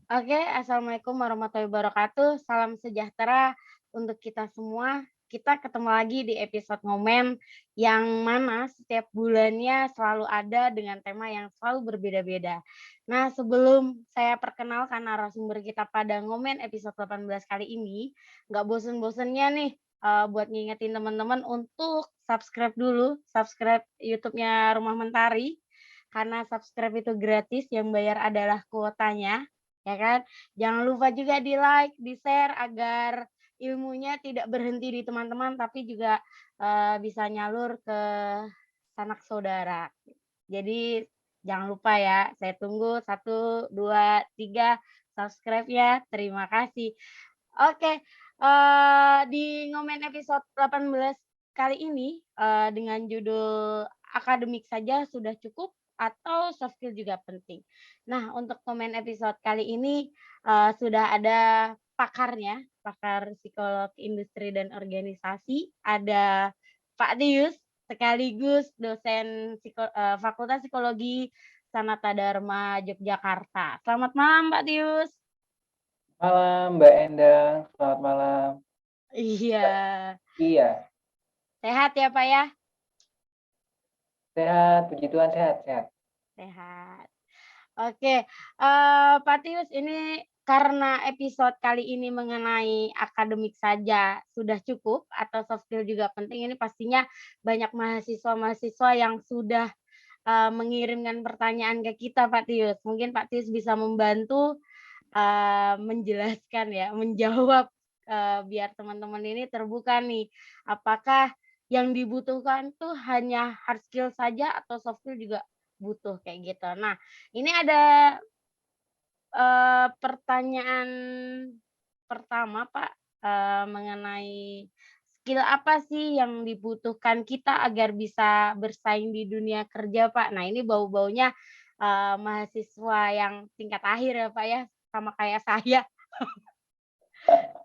Oke, assalamualaikum warahmatullahi wabarakatuh. Salam sejahtera untuk kita semua. Kita ketemu lagi di episode Momen yang mana setiap bulannya selalu ada dengan tema yang selalu berbeda-beda. Nah, sebelum saya perkenalkan narasumber kita pada Ngomen episode 18 kali ini, nggak bosen-bosennya nih buat ngingetin teman-teman untuk subscribe dulu, subscribe YouTube-nya Rumah Mentari. Karena subscribe itu gratis, yang bayar adalah kuotanya ya kan. Jangan lupa juga di-like, di-share agar ilmunya tidak berhenti di teman-teman tapi juga, bisa nyalur ke sanak saudara. Jadi jangan lupa ya, saya tunggu 1, 2, 3 subscribe ya, terima kasih. Oke, di Ngomen episode 18 kali ini, dengan judul "Akademik saja sudah cukup atau soft skill juga penting?" Nah, untuk Ngomen episode kali ini, sudah ada pakarnya, pakar psikolog industri dan organisasi, ada Pak Tius, sekaligus dosen Fakultas Psikologi Sanata Dharma Yogyakarta. Selamat malam, Pak Tius. Malam Mbak Endang, selamat malam. Iya. Iya, Sehat ya, Pak, ya? sehat, puji Tuhan sehat sehat. Sehat. Oke, Pak Tius, ini karena episode kali ini mengenai akademik saja sudah cukup atau soft skill juga penting, ini pastinya banyak mahasiswa-mahasiswa yang sudah, mengirimkan pertanyaan ke kita, Pak Tius. Mungkin Pak Tius bisa membantu, menjelaskan ya, menjawab, biar teman-teman ini terbuka nih, apakah yang dibutuhkan tuh hanya hard skill saja atau soft skill juga butuh, kayak gitu. Nah, ini ada, pertanyaan pertama, Pak, mengenai skill apa sih yang dibutuhkan kita agar bisa bersaing di dunia kerja, Pak? Nah, ini bau-baunya, mahasiswa yang tingkat akhir ya, Pak, ya, sama kayak saya.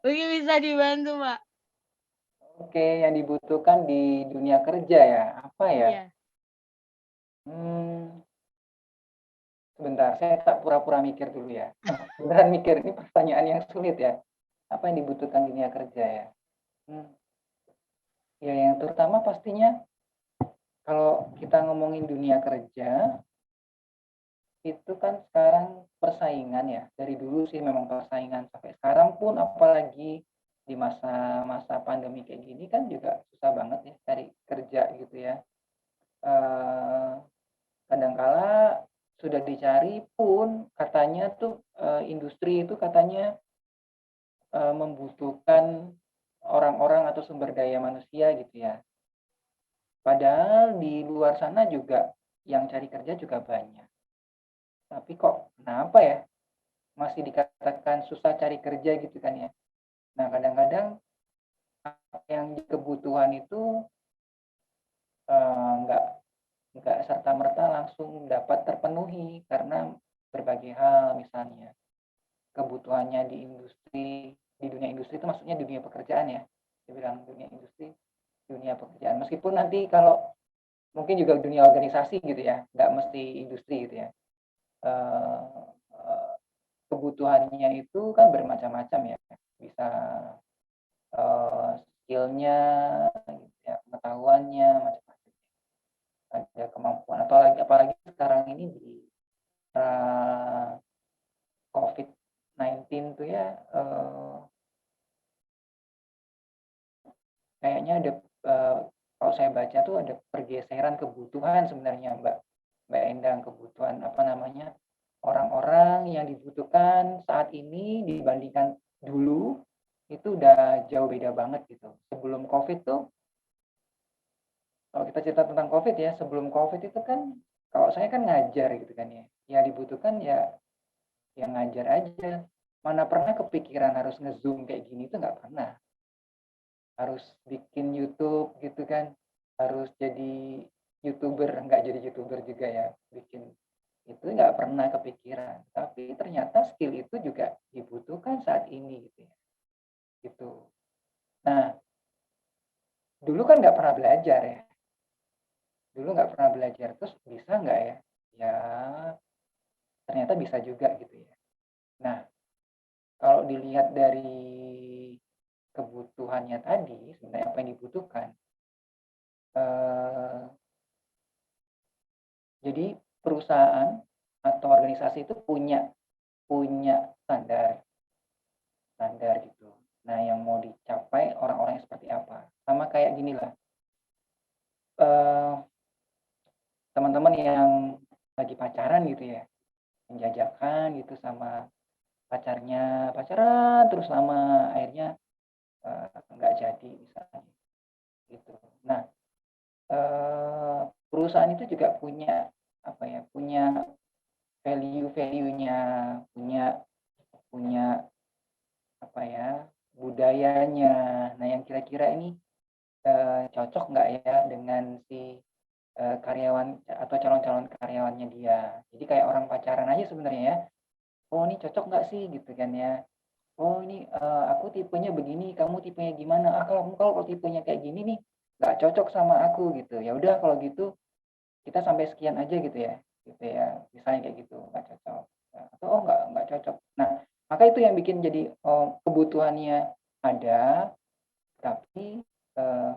Mungkin bisa dibantu, Pak. Oke, yang dibutuhkan di dunia kerja ya, apa ya? Iya. Hmm, sebentar, saya tak pura-pura mikir dulu ya. Beneran mikir, ini pertanyaan yang sulit ya. Apa yang dibutuhkan di dunia kerja ya? Hmm, ya yang terutama pastinya kalau kita ngomongin dunia kerja, itu kan sekarang persaingan ya. Dari dulu sih memang persaingan sampai sekarang pun apalagi di masa-masa pandemi kayak gini kan juga susah banget ya cari kerja gitu ya. Eh, kadangkala sudah dicari pun katanya tuh industri itu katanya membutuhkan orang-orang atau sumber daya manusia gitu ya. Padahal di luar sana juga yang cari kerja juga banyak. Tapi kok kenapa ya masih dikatakan susah cari kerja gitu kan ya. Nah, kadang-kadang yang kebutuhan itu nggak serta-merta langsung dapat terpenuhi karena berbagai hal, misalnya kebutuhannya di dunia industri itu maksudnya di dunia pekerjaan ya. Saya bilang dunia industri, dunia pekerjaan. Meskipun nanti kalau mungkin juga dunia organisasi gitu ya, nggak mesti industri gitu ya. Eh, eh, kebutuhannya itu kan bermacam-macam ya. Bisa skill-nya, gitu ya, pengetahuannya, macam-macam. Ada kemampuan, apalagi sekarang ini di era COVID-19 tuh ya, kayaknya ada, kalau saya baca tuh ada pergeseran kebutuhan sebenarnya Mbak Mbak Endang, kebutuhan apa namanya, orang-orang yang dibutuhkan saat ini dibandingkan dulu, itu udah jauh beda banget gitu. Sebelum Covid tuh, kalau kita cerita tentang Covid ya, sebelum Covid itu kan, kalau saya kan ngajar gitu kan ya, yang dibutuhkan ya yang ngajar aja. Mana pernah kepikiran harus nge-Zoom kayak gini tuh nggak pernah. Harus bikin YouTube gitu kan, harus jadi YouTuber, nggak jadi YouTuber juga ya, bikin itu nggak pernah kepikiran. Tapi ternyata skill itu juga dibutuhkan saat ini gitu ya, gitu. Nah, dulu kan nggak pernah belajar ya, dulu nggak pernah belajar, terus bisa nggak ya? Ya, ternyata bisa juga gitu ya. Nah, kalau dilihat dari kebutuhannya tadi, sebenarnya apa yang dibutuhkan, eee, jadi perusahaan atau organisasi itu punya punya standar standar gitu. Nah, yang mau dicapai orang-orangnya seperti apa. Sama kayak ginilah, eee, teman-teman yang lagi pacaran gitu ya, penjajakan gitu sama pacarnya, pacaran terus lama, akhirnya, nggak jadi misalnya, gitu. Nah, perusahaan itu juga punya, apa ya, punya value-value-nya, punya punya, apa ya, budayanya. Nah, yang kira-kira ini, cocok nggak ya dengan si, karyawan atau calon-calon karyawannya dia. Jadi kayak orang pacaran aja sebenarnya ya, "Oh, ini cocok nggak sih?" Gitu kan ya. "Oh, ini, aku tipenya begini, kamu tipenya gimana? Ah, kalau kalau tipenya kayak gini nih, nggak cocok sama aku," gitu. "Ya udah kalau gitu kita sampai sekian aja," gitu ya. Misalnya kayak gitu, "Nggak cocok." Atau, "Oh, nggak cocok." Nah, maka itu yang bikin jadi, kebutuhannya ada, tapi, eee,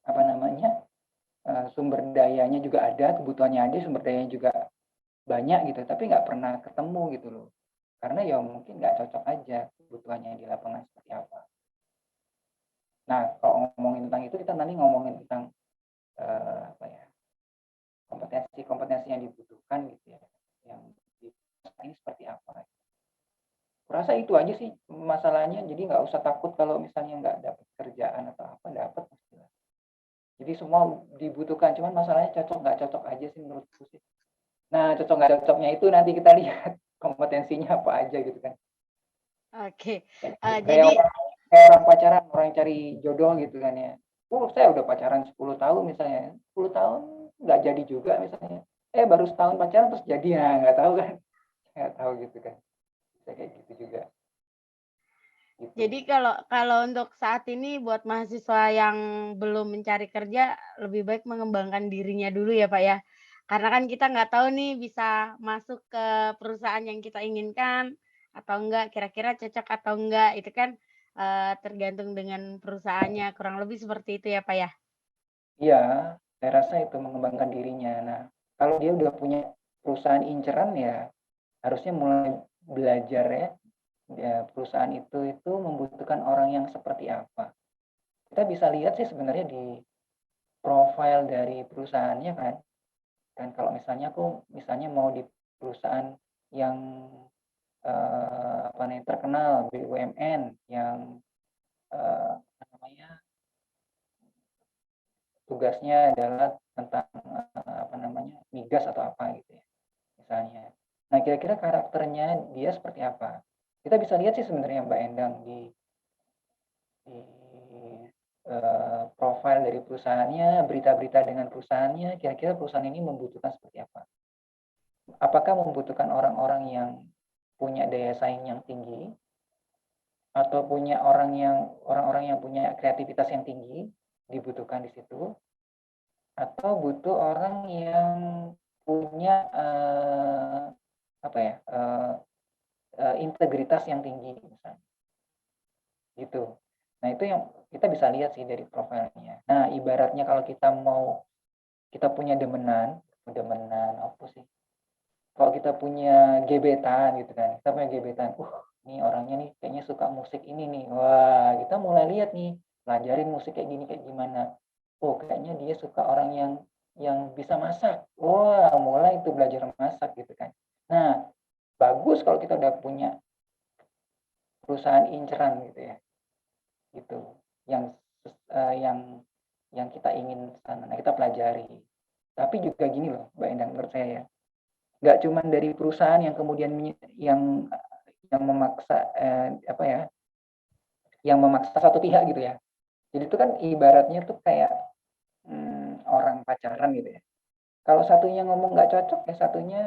apa namanya, sumber dayanya juga ada, kebutuhannya ada, sumber dayanya juga banyak gitu, tapi nggak pernah ketemu gitu loh. Karena ya mungkin nggak cocok aja kebutuhannya di lapangan seperti apa. Nah, kalau ngomongin tentang itu, kita nanti ngomongin tentang, apa ya, kompetensi-kompetensi yang dibutuhkan gitu ya, yang di ini seperti apa. Kurasa itu aja sih masalahnya, jadi nggak usah takut kalau misalnya nggak dapat kerjaan atau apa, dapat pastilah. Jadi semua dibutuhkan, cuman masalahnya cocok nggak cocok aja sih menurutku sih. Nah, cocok nggak cocoknya itu nanti kita lihat kompetensinya apa aja gitu kan. Oke, Kayak jadi kayak orang pacaran, orang cari jodoh gitu kan ya. Saya udah pacaran 10 tahun misalnya, 10 tahun nggak jadi juga misalnya. Baru setahun pacaran terus jadi, ya nggak tahu kan, nggak tahu gitu kan. Bisa kayak gitu juga, gitu. kalau kalau untuk saat ini buat mahasiswa yang belum mencari kerja, lebih baik mengembangkan dirinya dulu ya, Pak, ya. Karena kan kita nggak tahu nih bisa masuk ke perusahaan yang kita inginkan atau enggak, kira-kira cocok atau enggak, itu kan, tergantung dengan perusahaannya, kurang lebih seperti itu ya, Pak, ya? Iya, saya rasa itu mengembangkan dirinya. Nah, kalau dia udah punya perusahaan inceran ya harusnya mulai belajar ya, perusahaan itu membutuhkan orang yang seperti apa. Kita bisa lihat sih sebenarnya di profil dari perusahaannya kan. Dan kalau misalnya aku misalnya mau di perusahaan yang, apa nih, terkenal BUMN yang, apa namanya, tugasnya adalah tentang, apa namanya, migas atau apa gitu ya, misalnya. Nah, kira-kira karakternya dia seperti apa? Kita bisa lihat sih sebenarnya Mbak Endang di, profil dari perusahaannya, berita-berita dengan perusahaannya, kira-kira perusahaan ini membutuhkan seperti apa? Apakah membutuhkan orang-orang yang punya daya saing yang tinggi, atau punya orang-orang yang punya kreativitas yang tinggi, dibutuhkan di situ, atau butuh orang yang punya, apa ya, integritas yang tinggi misalnya, gitu. Nah, itu yang kita bisa lihat sih dari profilnya. Nah, ibaratnya kalau kita punya demenan demenan apa sih, kalau kita punya gebetan gitu kan, kita punya gebetan, ini orangnya nih kayaknya suka musik ini nih. Wah, kita mulai lihat nih, pelajarin musik kayak gini, kayak gimana. Oh, kayaknya dia suka orang yang bisa masak. Wah, mulai itu belajar masak gitu kan. Nah, bagus kalau kita udah punya perusahaan inceran gitu ya, gitu. Yang yang kita ingin sana. Nah, kita pelajari. Tapi juga gini loh, Mbak Endang, menurut saya ya, nggak cuma dari perusahaan yang kemudian yang memaksa, apa ya, yang memaksa satu pihak gitu ya. Jadi itu kan ibaratnya tuh kayak, orang pacaran gitu ya. Kalau satunya ngomong nggak cocok, ya satunya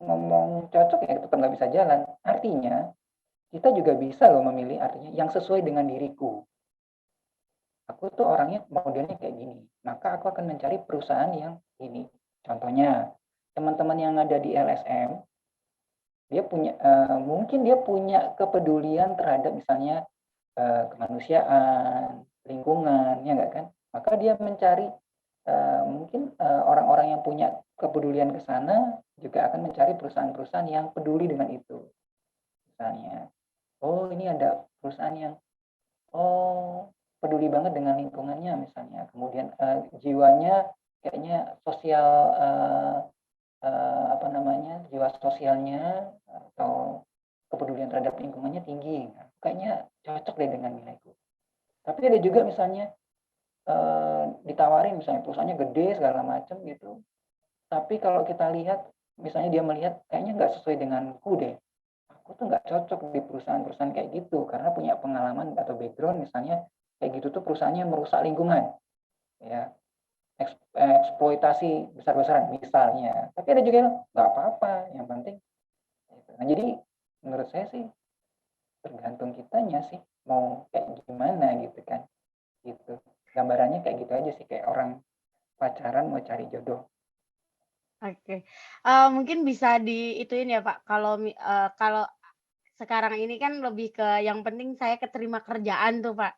ngomong cocok, ya tetap nggak bisa jalan. Artinya, kita juga bisa loh memilih artinya yang sesuai dengan diriku. Aku tuh orangnya modelnya kayak gini, maka aku akan mencari perusahaan yang ini. Contohnya, teman-teman yang ada di LSM mungkin dia punya kepedulian terhadap misalnya kemanusiaan, lingkungan, ya nggak kan? Maka dia mencari mungkin orang-orang yang punya kepedulian ke sana juga akan mencari perusahaan-perusahaan yang peduli dengan itu. Misalnya, oh ini ada perusahaan yang peduli banget dengan lingkungannya misalnya, kemudian jiwanya kayaknya sosial, jiwa sosialnya atau kepedulian terhadap lingkungannya tinggi, kayaknya cocok deh dengan nilaiku. Tapi ada juga misalnya ditawarin misalnya perusahaannya gede segala macam gitu, tapi kalau kita lihat misalnya dia melihat kayaknya nggak sesuai denganku deh, aku tuh nggak cocok di perusahaan-perusahaan kayak gitu karena punya pengalaman atau background misalnya kayak gitu tuh perusahaannya merusak lingkungan, ya eksploitasi besar-besaran misalnya. Tapi ada juga yang nggak apa-apa, yang penting. Nah jadi menurut saya sih tergantung kitanya sih mau kayak gimana gitu kan, gitu. Gambarannya kayak gitu aja sih, kayak orang pacaran mau cari jodoh. Oke. Mungkin bisa diituin ya, Pak, kalau sekarang ini kan lebih ke yang penting saya keterima kerjaan tuh, Pak.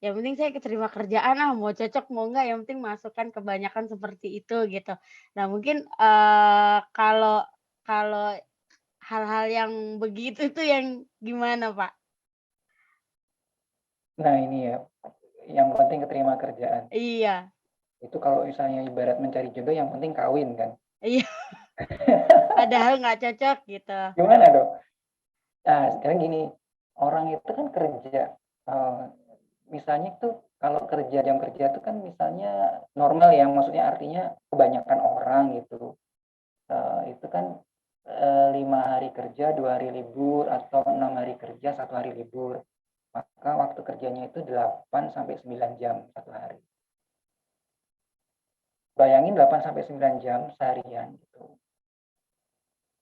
Yang penting saya keterima kerjaan ah, mau cocok mau enggak, yang penting masuk kan kebanyakan seperti itu gitu. Nah mungkin, kalau kalau hal-hal yang begitu tuh yang gimana, Pak? Nah ini ya, yang penting keterima kerjaan. Iya Itu kalau misalnya ibarat mencari jodoh yang penting kawin kan. iya, padahal nggak cocok gitu. Gimana dong? Nah sekarang gini, orang itu kan kerja, misalnya tuh kalau jam kerja itu kan misalnya normal ya, maksudnya artinya kebanyakan orang gitu, itu kan, 5 hari kerja, 2 hari libur, atau 6 hari kerja, 1 hari libur. Maka waktu kerjanya itu 8 sampai 9 jam satu hari. Bayangin 8 sampai 9 jam seharian gitu.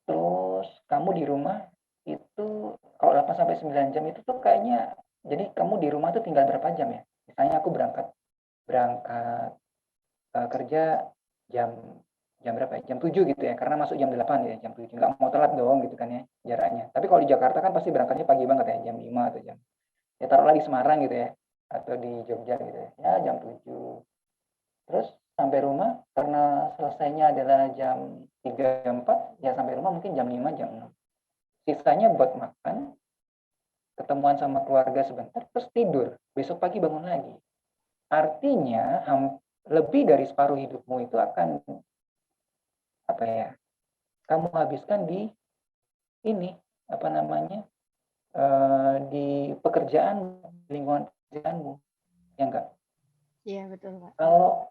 Terus kamu di rumah itu kalau 8 sampai 9 jam itu tuh kayaknya jadi kamu di rumah tuh tinggal berapa jam ya? Misalnya aku berangkat berangkat kerja jam jam berapa ya? Jam 7 gitu ya, karena masuk jam 8 ya, jam 7. Nggak mau telat dong gitu kan ya jaraknya. Tapi kalau di Jakarta kan pasti berangkatnya pagi banget ya, jam 5 atau ya taruhlah di Semarang gitu ya, atau di Jogja gitu ya jam 7. Terus sampai rumah karena selesainya adalah jam 3 jam 4 ya sampai rumah mungkin jam 5 jam 6. Sisanya buat makan, ketemuan sama keluarga sebentar, terus tidur. Besok pagi bangun lagi. Artinya lebih dari separuh hidupmu itu akan apa ya? Kamu habiskan di ini apa namanya? Di pekerjaan, lingkungan pekerjaanmu, ya enggak? Iya betul, Pak. Kalau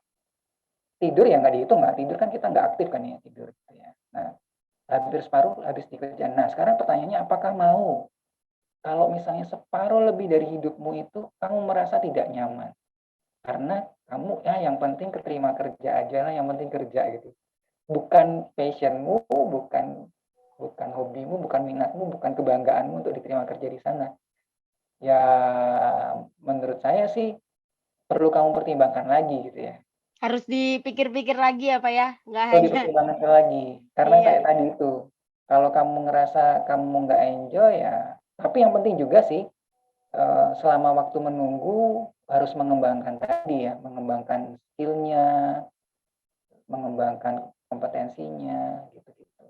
tidur ya nggak dihitung, nggak tidur kan kita nggak aktif kan ya tidur gitu ya. Nah, hampir separuh habis di kerjaan. Nah, sekarang pertanyaannya apakah mau kalau misalnya separuh lebih dari hidupmu itu kamu merasa tidak nyaman karena kamu ya yang penting keterima kerja aja lah, yang penting kerja gitu. Bukan passionmu, bukan bukan hobimu, bukan minatmu, bukan kebanggaanmu untuk diterima kerja di sana. Ya menurut saya sih perlu kamu pertimbangkan lagi gitu ya. Harus dipikir-pikir lagi ya, Pak, ya? Nggak Perlu hanya dipertimbangkan lagi, karena iya. kayak tadi itu, kalau kamu ngerasa kamu nggak enjoy ya tapi yang penting juga sih, selama waktu menunggu harus mengembangkan tadi ya, mengembangkan skill-nya, mengembangkan kompetensinya, gitu-gitu.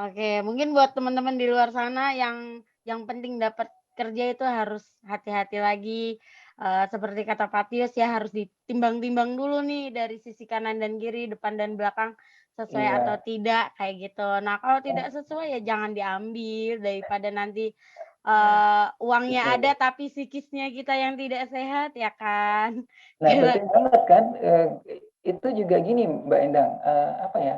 Oke, mungkin buat teman-teman di luar sana yang penting dapat kerja itu harus hati-hati lagi, seperti kata Pak Tius ya harus ditimbang-timbang dulu nih dari sisi kanan dan kiri, depan dan belakang, sesuai atau Iya, tidak, kayak gitu. Nah, kalau tidak kan sesuai ya jangan diambil daripada nanti, uangnya ada betul. tapi psikisnya kita yang tidak sehat, ya kan? Nah Kira penting banget kan, itu juga gini Mbak Endang, apa ya,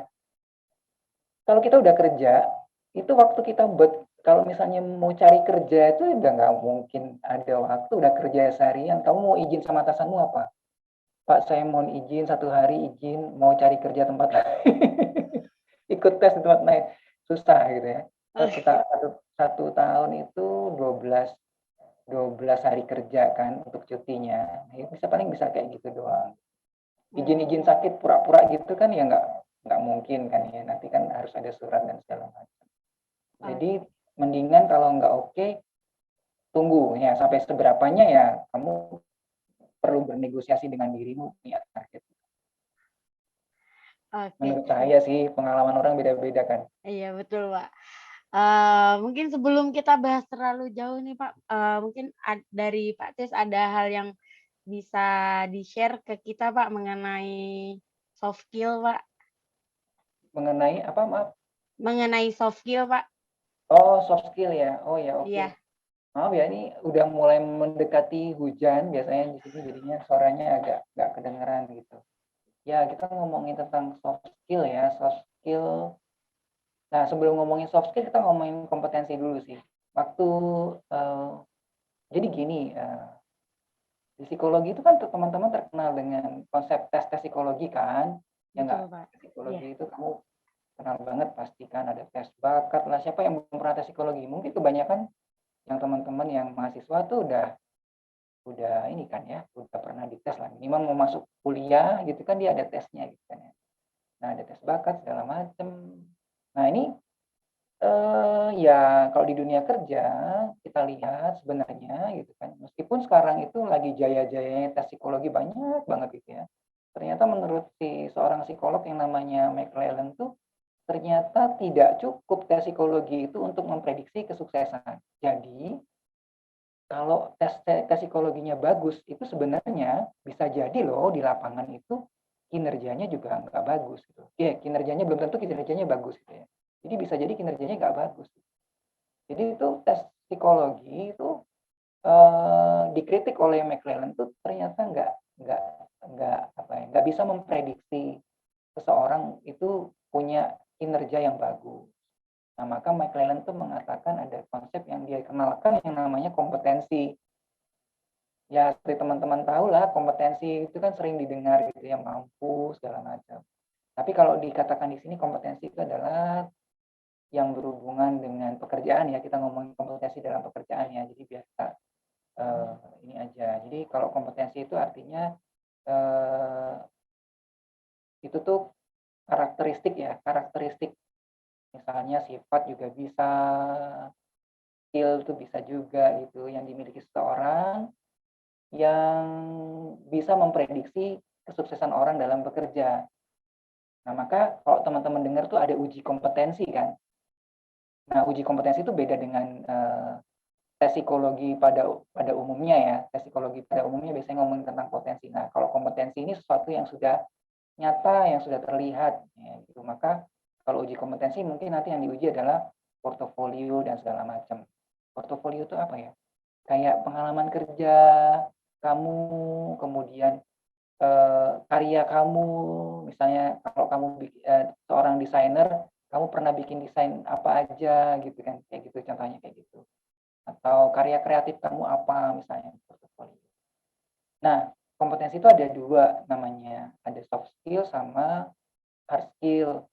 kalau kita udah kerja, itu waktu kita buat kalau misalnya mau cari kerja itu udah nggak mungkin ada waktu, udah kerja seharian, kamu mau izin sama atasanmu apa? Pak saya mohon izin 1 hari izin mau cari kerja tempat lain. Ikut tes di tempat lain, susah gitu ya. Satu tahun itu 12 hari kerja kan untuk cutinya. Nah, bisa paling bisa kayak gitu doang. Izin-izin oh. sakit pura-pura gitu kan ya nggak mungkin kan ya, nanti kan harus ada surat dan segala macam. Jadi mendingan kalau nggak oke, tunggu ya sampai seberapanya ya kamu perlu bernegosiasi dengan dirimu punya target. Oke. Menurut saya sih pengalaman orang beda-beda kan. Iya betul, Pak. Mungkin sebelum kita bahas terlalu jauh nih, Pak, mungkin dari Pak Tis ada hal yang bisa di-share ke kita, Pak, mengenai soft skill, Pak? Mengenai apa maaf? Mengenai soft skill, Pak? Oh soft skill ya. Oh ya oke. Iya. Maaf ya ini udah mulai mendekati hujan biasanya di sini jadinya suaranya agak nggak kedengeran gitu. Ya kita ngomongin tentang soft skill ya soft skill. Nah sebelum ngomongin soft skill kita ngomongin kompetensi dulu sih. Waktu jadi gini di psikologi itu kan teman-teman terkenal dengan konsep tes psikologi kan, ya nggak? Betul, Pak. Iya. Psikologi itu kamu kenal banget pasti kan ada tes bakat lah, siapa yang belum pernah tes psikologi? Mungkin kebanyakan yang teman-teman yang mahasiswa tuh udah ini kan ya, udah pernah dites lah, minimal mau masuk kuliah gitu kan dia ada tesnya gitu kan ya. Nah ada tes bakat segala macem. Nah ini ya kalau di dunia kerja kita lihat sebenarnya gitu kan, meskipun sekarang itu lagi jaya-jayanya tes psikologi banyak banget gitu ya. Ternyata menurut seorang psikolog yang namanya McLellan tuh, ternyata tidak cukup tes psikologi itu untuk memprediksi kesuksesan. Jadi, kalau tes psikologinya bagus, itu sebenarnya bisa jadi loh di lapangan itu kinerjanya juga nggak bagus gitu. Iya, kinerjanya belum tentu kinerjanya bagus gitu ya. Jadi bisa jadi kinerjanya nggak bagus. Jadi itu tes psikologi itu dikritik oleh McLellan tuh ternyata nggak nggak bisa memprediksi seseorang itu punya kinerja yang bagus. Nah, maka McLellan tuh mengatakan ada konsep yang dia kenalkan yang namanya kompetensi. Ya, seperti teman-teman tahu lah, kompetensi itu kan sering didengar gitu ya, mampu segala macam. Tapi kalau dikatakan di sini kompetensi itu adalah yang berhubungan dengan pekerjaan ya, kita ngomongin kompetensi dalam pekerjaan ya, jadi biar kita ini aja. Jadi kalau kompetensi itu artinya eh, itu tuh karakteristik ya, karakteristik misalnya sifat juga bisa, skill itu bisa juga gitu yang dimiliki seseorang yang bisa memprediksi kesuksesan orang dalam bekerja. Nah, maka kalau teman-teman dengar tuh ada uji kompetensi kan. Nah, uji kompetensi itu beda dengan tes psikologi pada umumnya ya. Tes psikologi pada umumnya biasanya ngomongin tentang potensi. Nah, kalau kompetensi ini sesuatu yang sudah nyata, yang sudah terlihat ya, gitu. Maka kalau uji kompetensi mungkin nanti yang diuji adalah portofolio dan segala macam. Portofolio itu apa ya? Kayak pengalaman kerja kamu, kemudian karya kamu, misalnya kalau kamu seorang desainer, kamu pernah bikin desain apa aja gitu kan, kayak gitu contohnya kayak gitu. Atau karya kreatif kamu apa misalnya portofolio. Nah, kompetensi itu ada dua namanya, ada soft skill sama hard skill.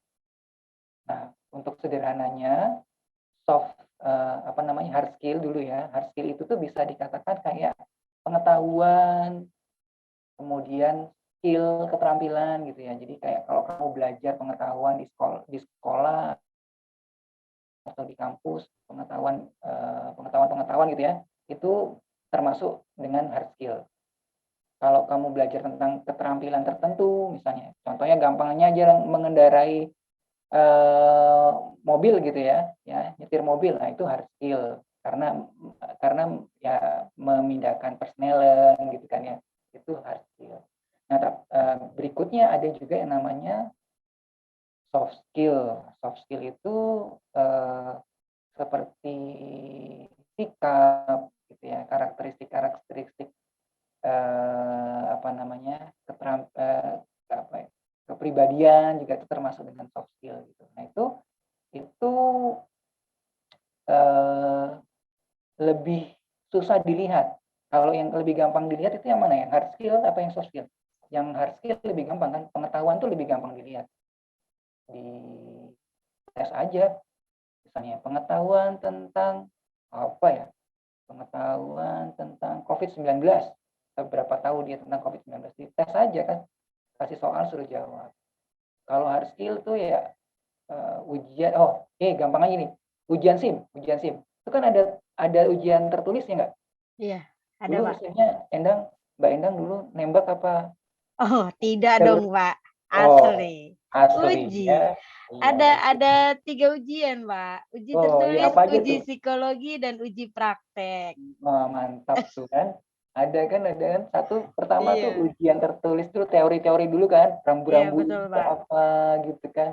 Nah, untuk sederhananya, apa namanya hard skill dulu ya. Hard skill itu tuh bisa dikatakan kayak pengetahuan, kemudian skill, keterampilan gitu ya. Jadi kayak kalau kamu belajar pengetahuan di sekolah atau di kampus, pengetahuan gitu ya, itu termasuk dengan hard skill. Kalau kamu belajar tentang keterampilan tertentu, misalnya, contohnya gampangnya aja mengendarai mobil gitu ya, nyetir mobil, nah itu hard skill karena ya memindahkan persneling gitu kan ya, itu hard skill. Nah, berikutnya ada juga yang namanya soft skill. Soft skill itu seperti sikap gitu ya, karakteristik apa namanya apa ya, kepribadian juga itu termasuk dengan soft skill gitu. Nah itu eh, lebih susah dilihat. Kalau yang lebih gampang dilihat itu yang mana ya? Hard skill apa yang soft skill? Yang hard skill lebih gampang kan? Pengetahuan tuh lebih gampang dilihat di tes aja. Misalnya pengetahuan tentang apa ya? Pengetahuan tentang COVID-19. Berapa tahu dia tentang COVID-19? Di tes aja kan. Kasih soal suruh jawab. Kalau hard skill tuh ya ujian. Oh, gampang aja nih. Ujian SIM, ujian SIM. Itu kan ada ujian tertulisnya nggak? Iya, ada, Dulu Pak. SIM-nya Mbak Endang dulu nembak apa Oh, tidak jalur? dong, Pak. Oh, Asli. asli Uji. ya. Iya, Ada 3 ujian, Pak. Uji oh, iya tertulis, apa aja tuh? uji psikologi, dan uji praktek. Wah, mantap tuh kan. Ada kan satu pertama tuh Iya. ujian tertulis tuh teori-teori dulu kan, Iya, rambu-rambu betul, itu Pak. apa gitu kan.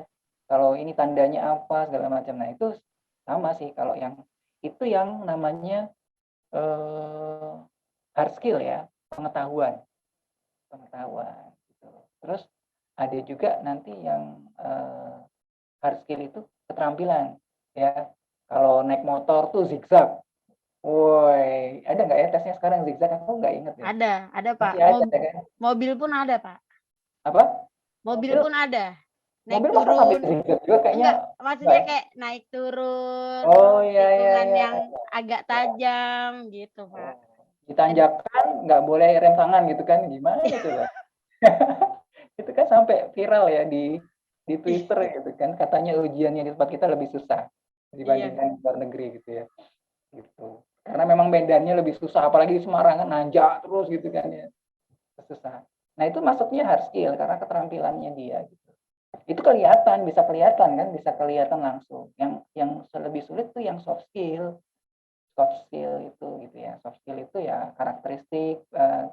Kalau ini tandanya apa segala macam. Nah, itu sama sih kalau yang itu yang namanya eh, hard skill ya, pengetahuan, pengetahuan gitu. Terus ada juga nanti yang hard skill itu keterampilan ya. Kalau naik motor tuh zigzag. Woi, ada nggak ya tesnya sekarang zigzag? Aku nggak inget ya. Ada, Pak. Masih ada kan? Mobil pun ada, Pak. Apa? Mobil Mobil pun ada. Naik mobil masa sampai turun. zigzag juga kayaknya Enggak, enggak maksudnya ya? kayak naik turun, Oh, iya iya tikungan iya. yang agak Ya. tajam gitu, Pak. Oh. Ditanjakan nggak boleh rem tangan gitu kan? Gimana coba? Itu kan sampai viral ya di Twitter gitu kan, katanya ujiannya di tempat kita lebih susah Iya, dibandingkan di luar negeri gitu ya. Gitu. Karena memang medannya lebih susah, apalagi di Semarang kan nanjak terus gitu kan ya. Susah. Nah, itu masuknya hard skill karena keterampilannya dia gitu. Itu kelihatan, bisa kelihatan kan, bisa kelihatan langsung. Yang lebih sulit tuh yang soft skill. Soft skill itu gitu ya. Soft skill itu ya karakteristik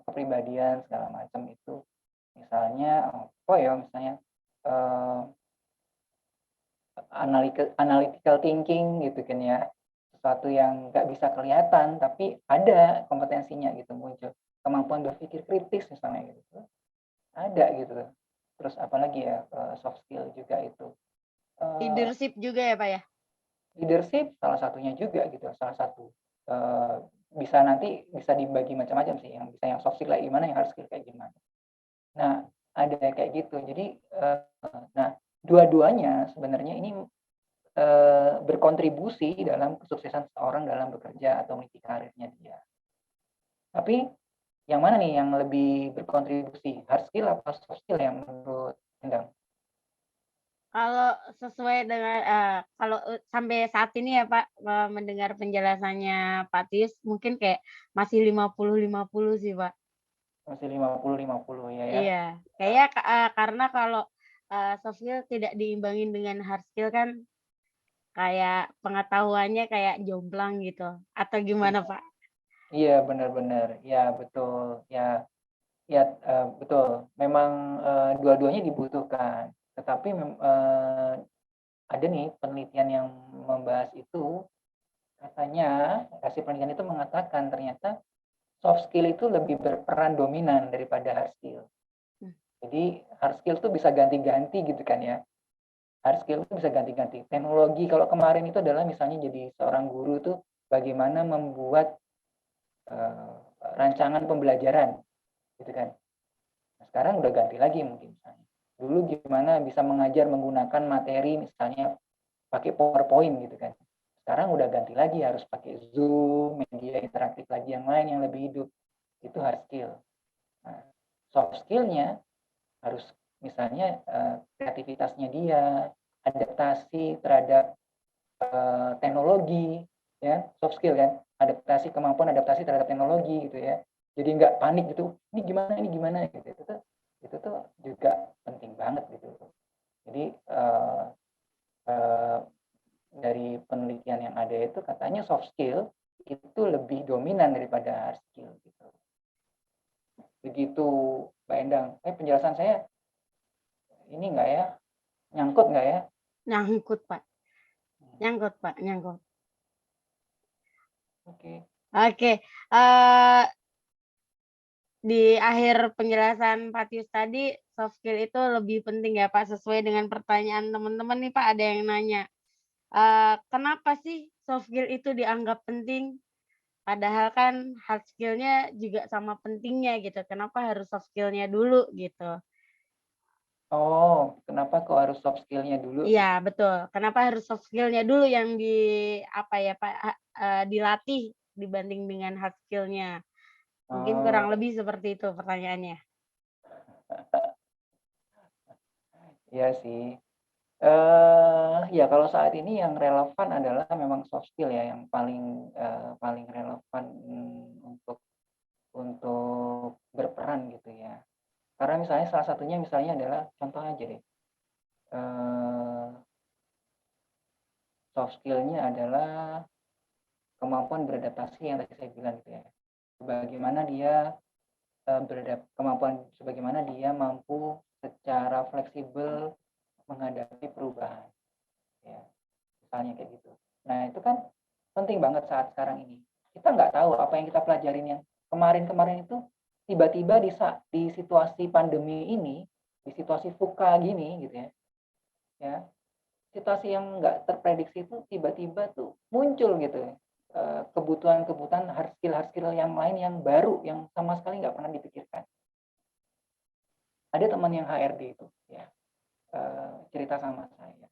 kepribadian segala macam itu. Misalnya apa ya, misalnya eh, analytical thinking gitu kan ya. Sesuatu yang nggak bisa kelihatan tapi ada kompetensinya gitu muncul. Kemampuan berpikir kritis misalnya gitu. Ada gitu. Terus apalagi ya soft skill juga itu. Eh, leadership juga ya, Pak ya? Leadership salah satunya juga gitu, salah satu. Bisa nanti bisa dibagi macam-macam sih, yang bisa yang soft skill kayak gimana, yang hard skill kayak gimana. Nah, ada kayak gitu. Jadi, nah dua-duanya sebenarnya ini berkontribusi dalam kesuksesan seseorang dalam bekerja atau meniti karirnya dia. Tapi yang mana nih yang lebih berkontribusi, hard skill atau soft skill yang menurut Endang? Kalau sesuai dengan, kalau, sampai saat ini ya, Pak, mendengar penjelasannya Pak Tius mungkin kayak masih 50-50 sih, Pak. Masih 50-50 ya ya? Iya, kayaknya karena kalau, soft skill tidak diimbangin dengan hard skill kan kayak pengetahuannya kayak jomplang gitu, atau gimana, Iya, Pak? iya benar-benar, ya betul, ya ya betul. Memang dua-duanya dibutuhkan, tetapi ada nih penelitian yang membahas itu, katanya hasil penelitian itu mengatakan ternyata soft skill itu lebih berperan dominan daripada hard skill. Mmm, Jadi hard skill tuh bisa ganti-ganti gitu kan ya. Hard skill itu bisa ganti-ganti. Teknologi kalau kemarin itu adalah misalnya jadi seorang guru tuh bagaimana membuat eh, rancangan pembelajaran gitu kan. Nah, sekarang udah ganti lagi mungkin misalnya. Dulu gimana bisa mengajar menggunakan materi misalnya pakai PowerPoint gitu kan. Sekarang udah ganti lagi harus pakai Zoom, media interaktif lagi yang lain yang lebih hidup. Itu hard skill. Nah, soft skillnya harus misalnya kreativitasnya dia, adaptasi terhadap teknologi, ya soft skill kan, kemampuan adaptasi terhadap teknologi gitu ya. Jadi nggak panik gitu, ini gimana gitu. Itu tuh juga penting banget gitu. Jadi uh, dari penelitian yang ada itu katanya soft skill itu lebih dominan daripada hard skill gitu. Begitu Mbak Endang. Penjelasan saya ini nggak ya? Nyangkut nggak ya? nyangkut, Pak, nyangkut, Pak, nyangkut. Oke. Oke, di akhir penjelasan Pak Tius tadi, soft skill itu lebih penting ya, Pak, sesuai dengan pertanyaan teman-teman nih, Pak, ada yang nanya, kenapa sih soft skill itu dianggap penting? Padahal kan hard skill-nya juga sama pentingnya gitu, kenapa harus soft skill-nya dulu gitu? Oh, kenapa kok harus soft skill-nya dulu Iya gitu? betul, kenapa harus soft skill-nya dulu yang apa ya, Pak, dilatih dibanding dengan hard skill-nya? Mungkin kurang Oh, lebih seperti itu pertanyaannya. iya sih. Ya kalau saat ini yang relevan adalah memang soft skill ya, yang paling relevan, untuk berperan gitu ya. Karena misalnya salah satunya misalnya adalah contoh aja deh, eee, soft skill-nya adalah kemampuan beradaptasi yang tadi saya bilang gitu ya. Bagaimana dia, sebagaimana dia mampu secara fleksibel menghadapi perubahan, ya, misalnya kayak gitu. Nah, itu kan penting banget saat sekarang ini. Kita nggak tahu apa yang kita pelajarin yang kemarin-kemarin itu, tiba-tiba di situasi pandemi ini, di situasi VUCA gini gitu ya, situasi yang nggak terprediksi itu tiba-tiba tuh muncul gitu ya, kebutuhan-kebutuhan hard skill yang lain yang baru, yang sama sekali nggak pernah dipikirkan. Ada teman yang HRD itu ya, cerita sama saya,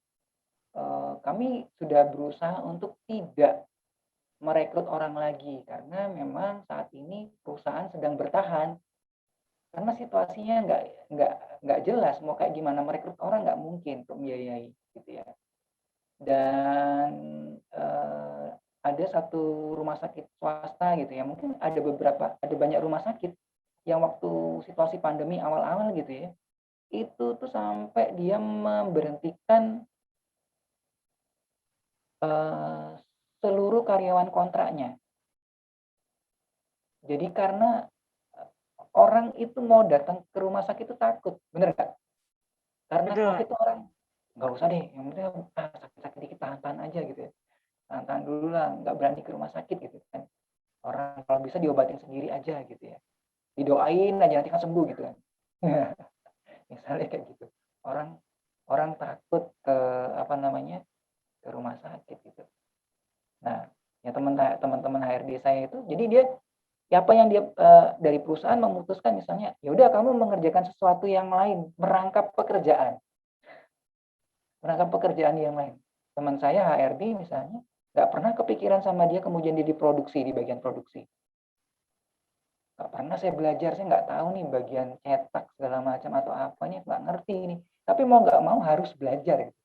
kami sudah berusaha untuk tidak merekrut orang lagi karena memang saat ini perusahaan sedang bertahan, karena situasinya nggak jelas mau kayak gimana, merekrut orang nggak mungkin untuk membiayai gitu ya. Dan, ada satu rumah sakit swasta gitu ya, mungkin ada banyak rumah sakit yang waktu situasi pandemi awal-awal gitu ya, itu tuh sampai dia memberhentikan, eee, seluruh karyawan kontraknya. Jadi karena, orang itu mau datang ke rumah sakit itu takut, bener nggak? Karena Betul. Covid tuh orang, "Nggak usah deh, yang penting sakit-sakit dikit tahan-tahan aja," gitu ya, "tahan-tahan dulu lah, nggak berani ke rumah sakit," gitu kan. Orang kalau bisa diobatin sendiri aja gitu ya, didoain aja nanti kan sembuh gitu kan. Misalnya kayak gitu. Orang orang takut ke, apa namanya, ke rumah sakit gitu. Nah, ya teman-teman HRD saya itu jadi dia ya apa yang dia, dari perusahaan memutuskan misalnya, "Ya udah kamu mengerjakan sesuatu yang lain, merangkap pekerjaan yang lain." Teman saya HRD misalnya, nggak pernah kepikiran sama dia kemudian dia diproduksi, di bagian produksi. Nggak pernah saya belajar, saya nggak tahu nih bagian cetak segala macam atau apa nih, nggak ngerti ini. Tapi mau nggak mau harus belajar gitu.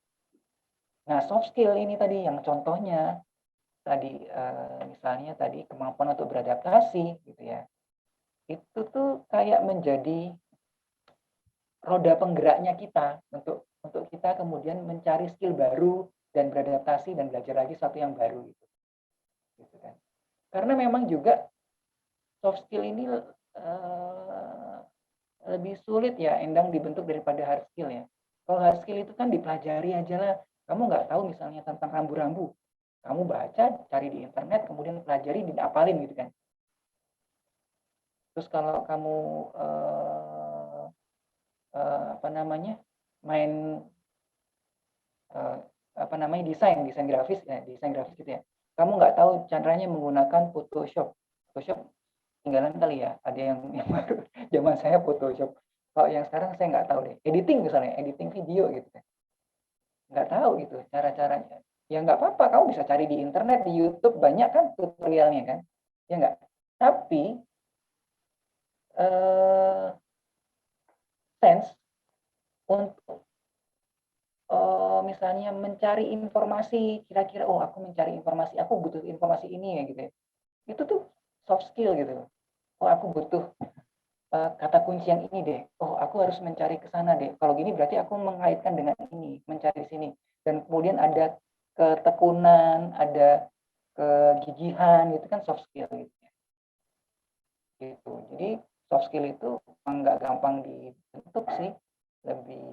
Nah, soft skill ini tadi yang contohnya tadi, misalnya tadi kemampuan untuk beradaptasi gitu ya, itu tuh kayak menjadi roda penggeraknya kita untuk kita kemudian mencari skill baru dan beradaptasi dan belajar lagi sesuatu yang baru gitu kan. Karena memang juga soft skill ini, lebih sulit ya Endang dibentuk daripada hard skill ya. Kalau hard skill itu kan dipelajari aja lah, kamu nggak tahu misalnya tentang rambu-rambu, kamu baca, cari di internet, kemudian pelajari, dihafalin gitu kan. Terus kalau kamu, eee apa namanya, main, eee, desain desain grafis gitu ya, kamu nggak tahu caranya menggunakan Photoshop. Photoshop ketinggalan kali ya, ada yang yang baru zaman saya Photoshop. Kalau yang sekarang saya nggak tahu deh, editing misalnya, editing video gitu kan, nggak tahu gitu cara-caranya. Ya nggak apa-apa, kamu bisa cari di internet, di YouTube banyak kan tutorialnya kan, ya nggak? Tapi, eee, sense untuk, misalnya mencari informasi, kira-kira, "Oh aku mencari informasi, aku butuh informasi ini ya," gitu ya. Itu tuh soft skill gitu. "Oh aku butuh kata kunci yang ini deh. Oh, aku harus mencari ke sana deh. Kalau gini berarti aku mengaitkan dengan ini, mencari sini." Dan kemudian ada ketekunan, ada kegigihan, itu kan soft skill gitu ya, gitu. Jadi soft skill itu memang nggak gampang dibentuk sih, lebih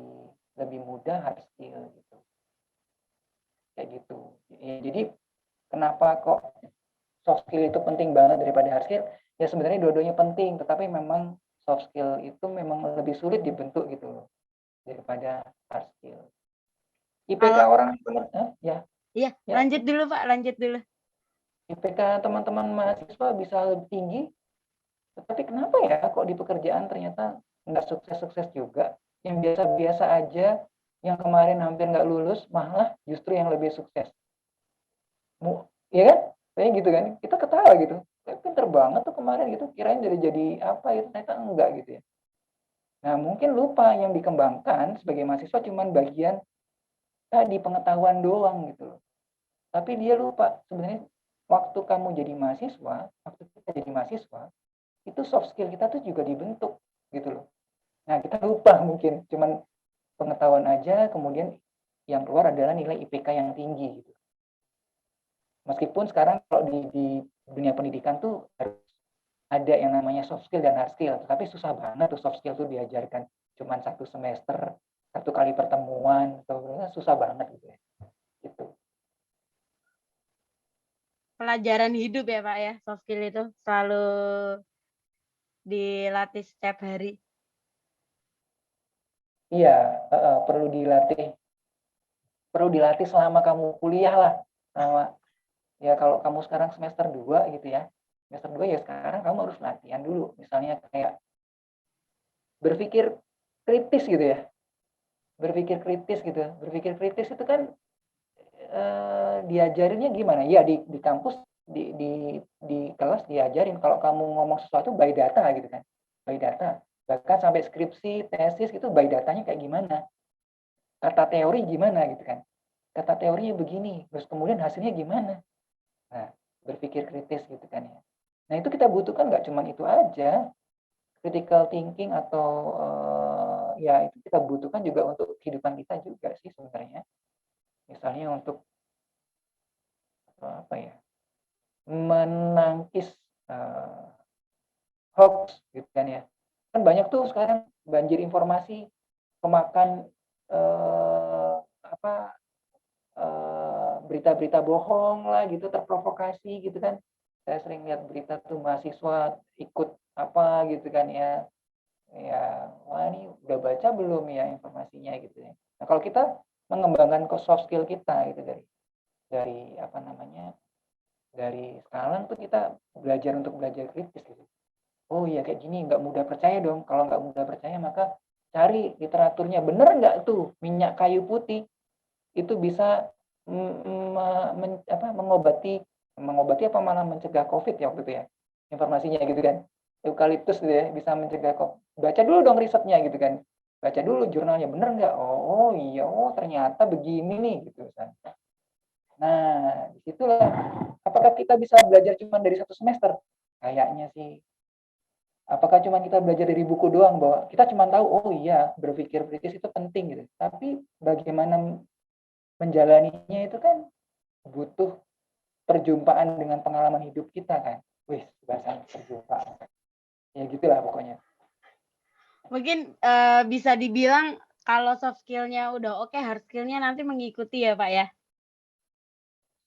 lebih mudah hard skill gitu, kayak gitu. Jadi kenapa kok soft skill itu penting banget daripada hard skill? Ya sebenarnya dua-duanya penting, tetapi memang soft skill itu memang lebih sulit dibentuk gitu loh, daripada hard skill. IPK Kalau orang teman ya iya, ya, lanjut dulu Pak, lanjut dulu. IPK teman-teman mahasiswa bisa lebih tinggi, tetapi kenapa ya kok di pekerjaan ternyata nggak sukses-sukses juga? Yang biasa-biasa aja, yang kemarin hampir nggak lulus, malah justru yang lebih sukses. Iya kan? Kayak gitu kan, kita ketawa gitu, pinter banget tuh kemarin gitu, kirain jadi apa gitu, ternyata enggak gitu ya. Nah mungkin lupa yang dikembangkan sebagai mahasiswa cuman bagian tadi pengetahuan doang gitu loh. Tapi dia lupa sebenarnya waktu kamu jadi mahasiswa, waktu kita jadi mahasiswa, itu soft skill kita tuh juga dibentuk gitu loh. Nah, kita lupa mungkin cuman pengetahuan aja, kemudian yang keluar adalah nilai IPK yang tinggi gitu. Meskipun sekarang kalau di dunia pendidikan tuh harus ada yang namanya soft skill dan hard skill, tapi susah banget tuh soft skill tuh diajarkan cuman 1 semester, 1 kali pertemuan, susah banget gitu ya. Gitu. Pelajaran hidup ya Pak ya, soft skill itu selalu dilatih setiap hari. Iya, perlu dilatih selama kamu kuliah lah, sama ya kalau kamu sekarang semester 2 gitu ya, semester 2 ya sekarang kamu harus latihan dulu, misalnya kayak berpikir kritis gitu ya, berpikir kritis itu kan diajarinnya gimana ya di kampus di kelas diajarin kalau kamu ngomong sesuatu by data gitu kan, by data, bahkan sampai skripsi tesis itu by datanya kayak gimana, kata teori gimana gitu kan, kata teorinya begini terus kemudian hasilnya gimana. Nah, berpikir kritis gitu kan ya. Nah, itu kita butuhkan nggak cuma itu aja, critical thinking atau ya itu kita butuhkan juga untuk kehidupan kita juga sih sebenarnya. Misalnya untuk apa ya, menangkis hoax gitu kan ya. Kan banyak tuh sekarang banjir informasi, kemakan apa berita-berita bohong lah gitu, terprovokasi gitu kan. Saya sering lihat berita tuh mahasiswa ikut apa gitu kan ya. Ya, wah ini udah baca belum ya informasinya gitu ya. Nah, kalau kita mengembangkan soft skill kita gitu dari apa namanya? Dari sekarang tuh kita belajar untuk belajar kritis gitu. Oh iya kayak gini, nggak mudah percaya dong. Kalau nggak mudah percaya maka cari literaturnya. Bener nggak tuh minyak kayu putih itu bisa mengobati apa malah mencegah COVID ya waktu itu ya, informasinya gitu kan. Eukaliptus gitu ya bisa mencegah COVID. Baca dulu dong risetnya gitu kan. Baca dulu jurnalnya bener nggak? Oh iya, oh ternyata begini nih gitu kan. Nah, disitulah apakah kita bisa belajar cuma dari 1 semester? Kayaknya sih. Apakah cuma kita belajar dari buku doang bahwa kita cuma tahu oh iya berpikir kritis itu penting gitu. Tapi bagaimana menjalaninya itu kan butuh perjumpaan dengan pengalaman hidup kita kan. Wih, bahasa perjumpaan. Ya gitulah pokoknya. Mungkin bisa dibilang kalau soft skill-nya udah oke, hard skill-nya nanti mengikuti ya Pak ya?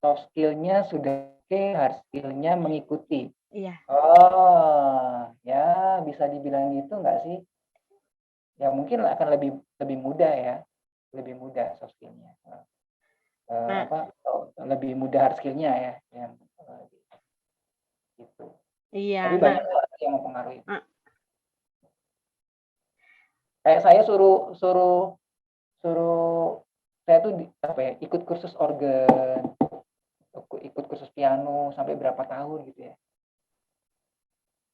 Soft skill-nya sudah oke, hard skill-nya mengikuti. Iya. Oh, ya bisa dibilang gitu nggak sih? Ya mungkin akan lebih mudah ya, lebih mudah soft skill-nya. Nah, Lebih mudah hard skill-nya ya, yang gitu. Tapi iya. Nah, banyak hal yang mempengaruhi. nah, Kayak saya suruh suruh suruh saya tuh apa ya, ikut kursus organ, ikut kursus piano sampai berapa tahun gitu ya.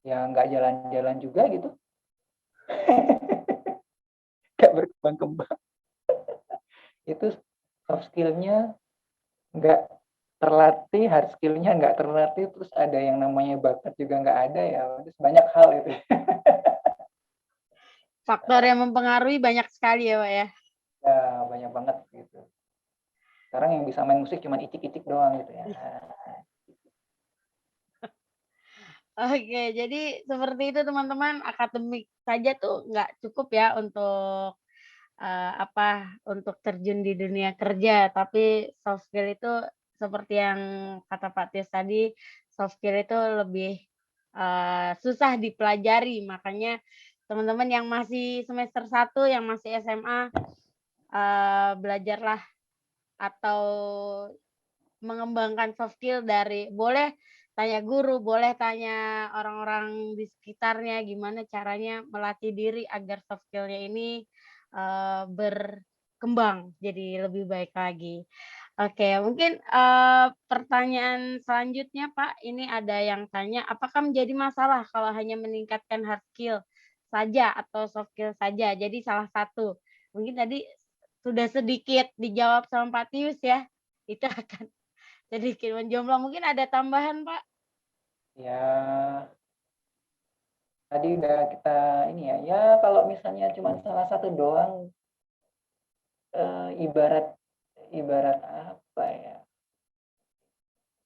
Ya nggak jalan-jalan juga gitu. Nggak berkembang-kembang. Itu soft skill-nya nggak terlatih, hard skill-nya nggak terlatih, terus ada yang namanya bakat juga nggak ada ya. Terus banyak hal itu. faktor yang mempengaruhi banyak sekali ya Pak ya? Ya banyak banget gitu. Sekarang yang bisa main musik cuma icik-icik doang gitu ya. Oke, jadi seperti itu teman-teman, akademik saja tuh nggak cukup ya untuk untuk terjun di dunia kerja, tapi soft skill itu seperti yang kata Pak Tias tadi, soft skill itu lebih susah dipelajari. Makanya teman-teman yang masih semester 1, yang masih SMA, belajarlah atau mengembangkan soft skill dari boleh tanya guru, boleh tanya orang-orang di sekitarnya gimana caranya melatih diri agar soft skill-nya ini, berkembang jadi lebih baik lagi. Oke, mungkin, pertanyaan selanjutnya, Pak, ini ada yang tanya, apakah menjadi masalah kalau hanya meningkatkan hard skill saja atau soft skill saja, jadi salah satu? Mungkin tadi sudah sedikit dijawab sama Pak Tius ya, itu akan sedikit menjomblo. Mungkin ada tambahan, Pak? Ya, tadi udah kita ini ya, ya kalau misalnya cuma salah satu doang, ibarat ibarat apa ya,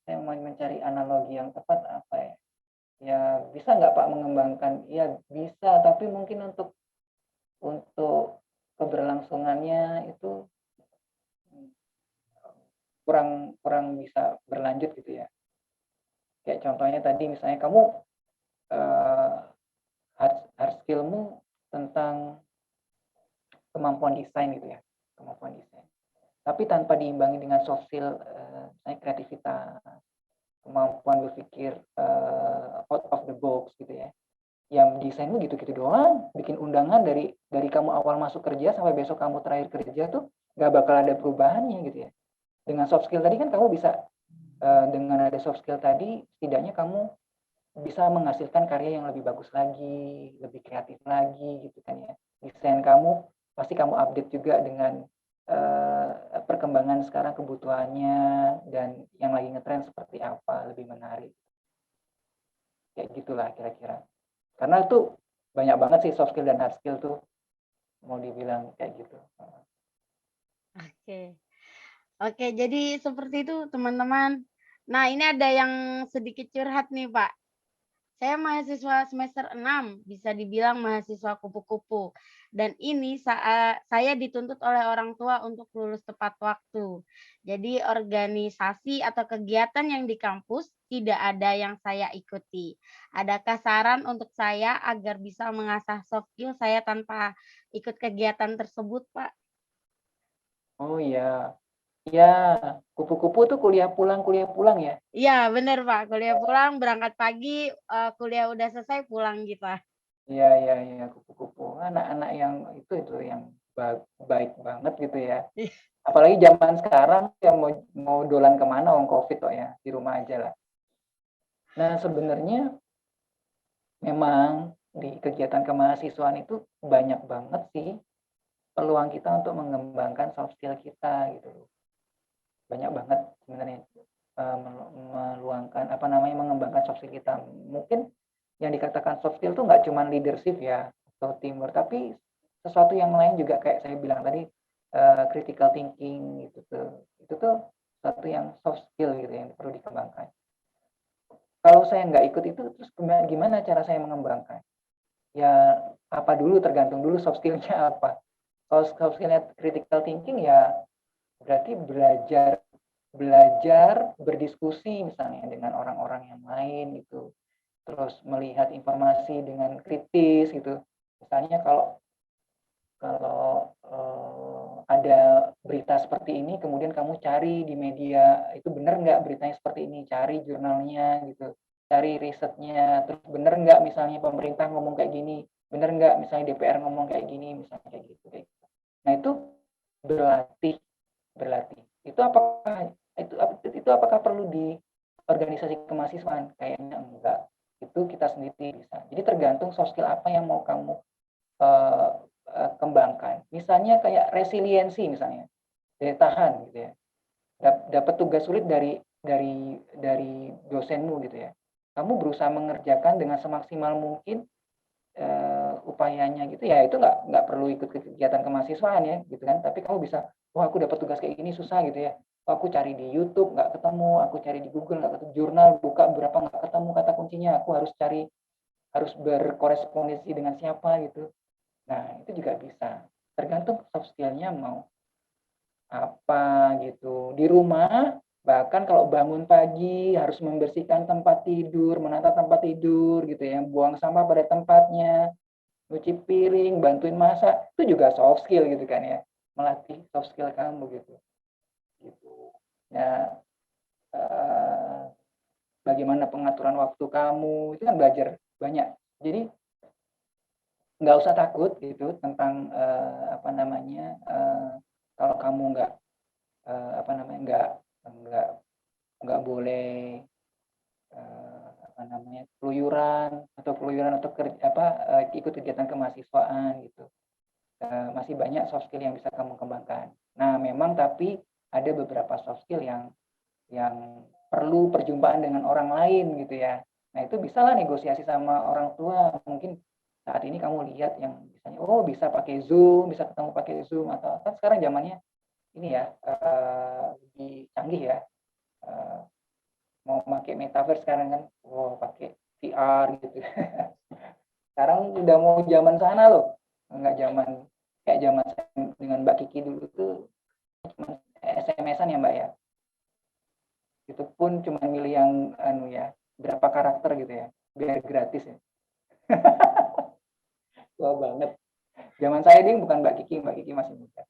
saya mau mencari analogi yang tepat apa ya, ya bisa nggak Pak mengembangkan? Ya bisa, tapi mungkin untuk keberlangsungannya itu kurang kurang bisa berlanjut gitu ya. Kayak contohnya tadi misalnya kamu, hard skill-mu tentang kemampuan desain gitu ya, kemampuan desain. Tapi tanpa diimbangi dengan soft skill, misalnya kreativitas, kemampuan berpikir, out of the box gitu ya. Yang desainmu gitu-gitu doang, bikin undangan dari kamu awal masuk kerja sampai besok kamu terakhir kerja tuh nggak bakal ada perubahannya gitu ya. Dengan soft skill tadi kan kamu bisa, dengan ada soft skill tadi setidaknya kamu bisa menghasilkan karya yang lebih bagus lagi, lebih kreatif lagi gitu kan ya. Desain kamu pasti kamu update juga dengan perkembangan sekarang kebutuhannya dan yang lagi ngetren seperti apa, lebih menarik. Kayak gitulah kira-kira. Karena itu banyak banget sih soft skill dan hard skill tuh mau dibilang kayak gitu. Oke. Oke, jadi seperti itu teman-teman. Nah, ini ada yang sedikit curhat nih, Pak. Saya mahasiswa semester 6, bisa dibilang mahasiswa kupu-kupu. Dan ini saya dituntut oleh orang tua untuk lulus tepat waktu. Jadi organisasi atau kegiatan yang di kampus tidak ada yang saya ikuti. Adakah saran untuk saya agar bisa mengasah soft skill saya tanpa ikut kegiatan tersebut, Pak? Oh iya, iya, kupu-kupu tuh kuliah pulang ya? Iya, bener, Pak, kuliah pulang, berangkat pagi, kuliah udah selesai, pulang gitu. Iya iya iya, kupu-kupu. Anak-anak yang itu yang baik banget gitu ya. Apalagi zaman sekarang yang mau dolan kemana mana wong Covid kok ya, di rumah aja lah. Nah, sebenarnya memang di kegiatan kemahasiswaan itu banyak banget sih peluang kita untuk mengembangkan soft skill kita gitu loh. Banyak banget sebenarnya, meluangkan apa namanya, mengembangkan soft skill kita. Mungkin yang dikatakan soft skill itu nggak cuma leadership ya, atau teamwork, tapi sesuatu yang lain juga kayak saya bilang tadi, critical thinking gitu tuh. Itu tuh sesuatu yang soft skill gitu yang perlu dikembangkan. Kalau saya nggak ikut itu terus gimana cara saya mengembangkan? Ya apa dulu, tergantung dulu soft skill-nya apa. Kalau soft skill-nya critical thinking ya berarti belajar belajar berdiskusi misalnya dengan orang-orang yang lain gitu, terus melihat informasi dengan kritis gitu. Misalnya kalau kalau, ada berita seperti ini kemudian kamu cari di media, itu benar nggak beritanya seperti ini, cari jurnalnya gitu, cari risetnya, terus benar nggak misalnya pemerintah ngomong kayak gini, benar nggak misalnya DPR ngomong kayak gini, misalnya kayak gitu kayak gitu. Nah itu berlatih berlatih. Itu apakah perlu di organisasi kemahasiswaan? Kayaknya enggak. Itu kita sendiri bisa. Jadi tergantung soft skill apa yang mau kamu uh, kembangkan. Misalnya kayak resiliensi misalnya, daya tahan gitu ya. Dapat tugas sulit dari dosenmu gitu ya. Kamu berusaha mengerjakan dengan semaksimal mungkin upayanya gitu ya, itu nggak perlu ikut kegiatan kemahasiswaan ya gitu kan, tapi kamu bisa, wah aku dapat tugas kayak gini susah gitu ya, oh, aku cari di YouTube nggak ketemu, aku cari di Google nggak ketemu, jurnal buka berapa nggak ketemu kata kuncinya, aku harus berkorespondensi dengan siapa gitu. Nah itu juga bisa, tergantung soft skillnya mau apa gitu. Di rumah, bahkan kalau bangun pagi harus membersihkan tempat tidur, menata tempat tidur gitu ya, buang sampah pada tempatnya, nyuci piring, bantuin masak, itu juga soft skill gitu kan ya, melatih soft skill kamu gitu. Gitu. Ya, bagaimana pengaturan waktu kamu, itu kan belajar banyak. Jadi nggak usah takut gitu tentang apa namanya, kalau kamu apa namanya nggak nggak boleh apa namanya keluyuran atau ikut kegiatan kemahasiswaan gitu. masih banyak soft skill yang bisa kamu kembangkan. Nah, memang tapi ada beberapa soft skill yang perlu perjumpaan dengan orang lain gitu ya. Nah, itu bisalah negosiasi sama orang tua. Mungkin saat ini kamu lihat yang misalnya, oh bisa pakai Zoom, bisa ketemu pakai Zoom, atau kan sekarang zamannya ini ya, lebih canggih ya. Mau pakai metaverse sekarang kan, wow pakai VR gitu. Sekarang udah mau zaman sana loh, nggak zaman kayak zaman dengan Mbak Kiki dulu tuh cuma SMS-an ya Mbak ya. Itu pun cuma milih yang anu ya, berapa karakter gitu ya, biar gratis ya. Tua banget. Zaman saya ding bukan Mbak Kiki masih muda.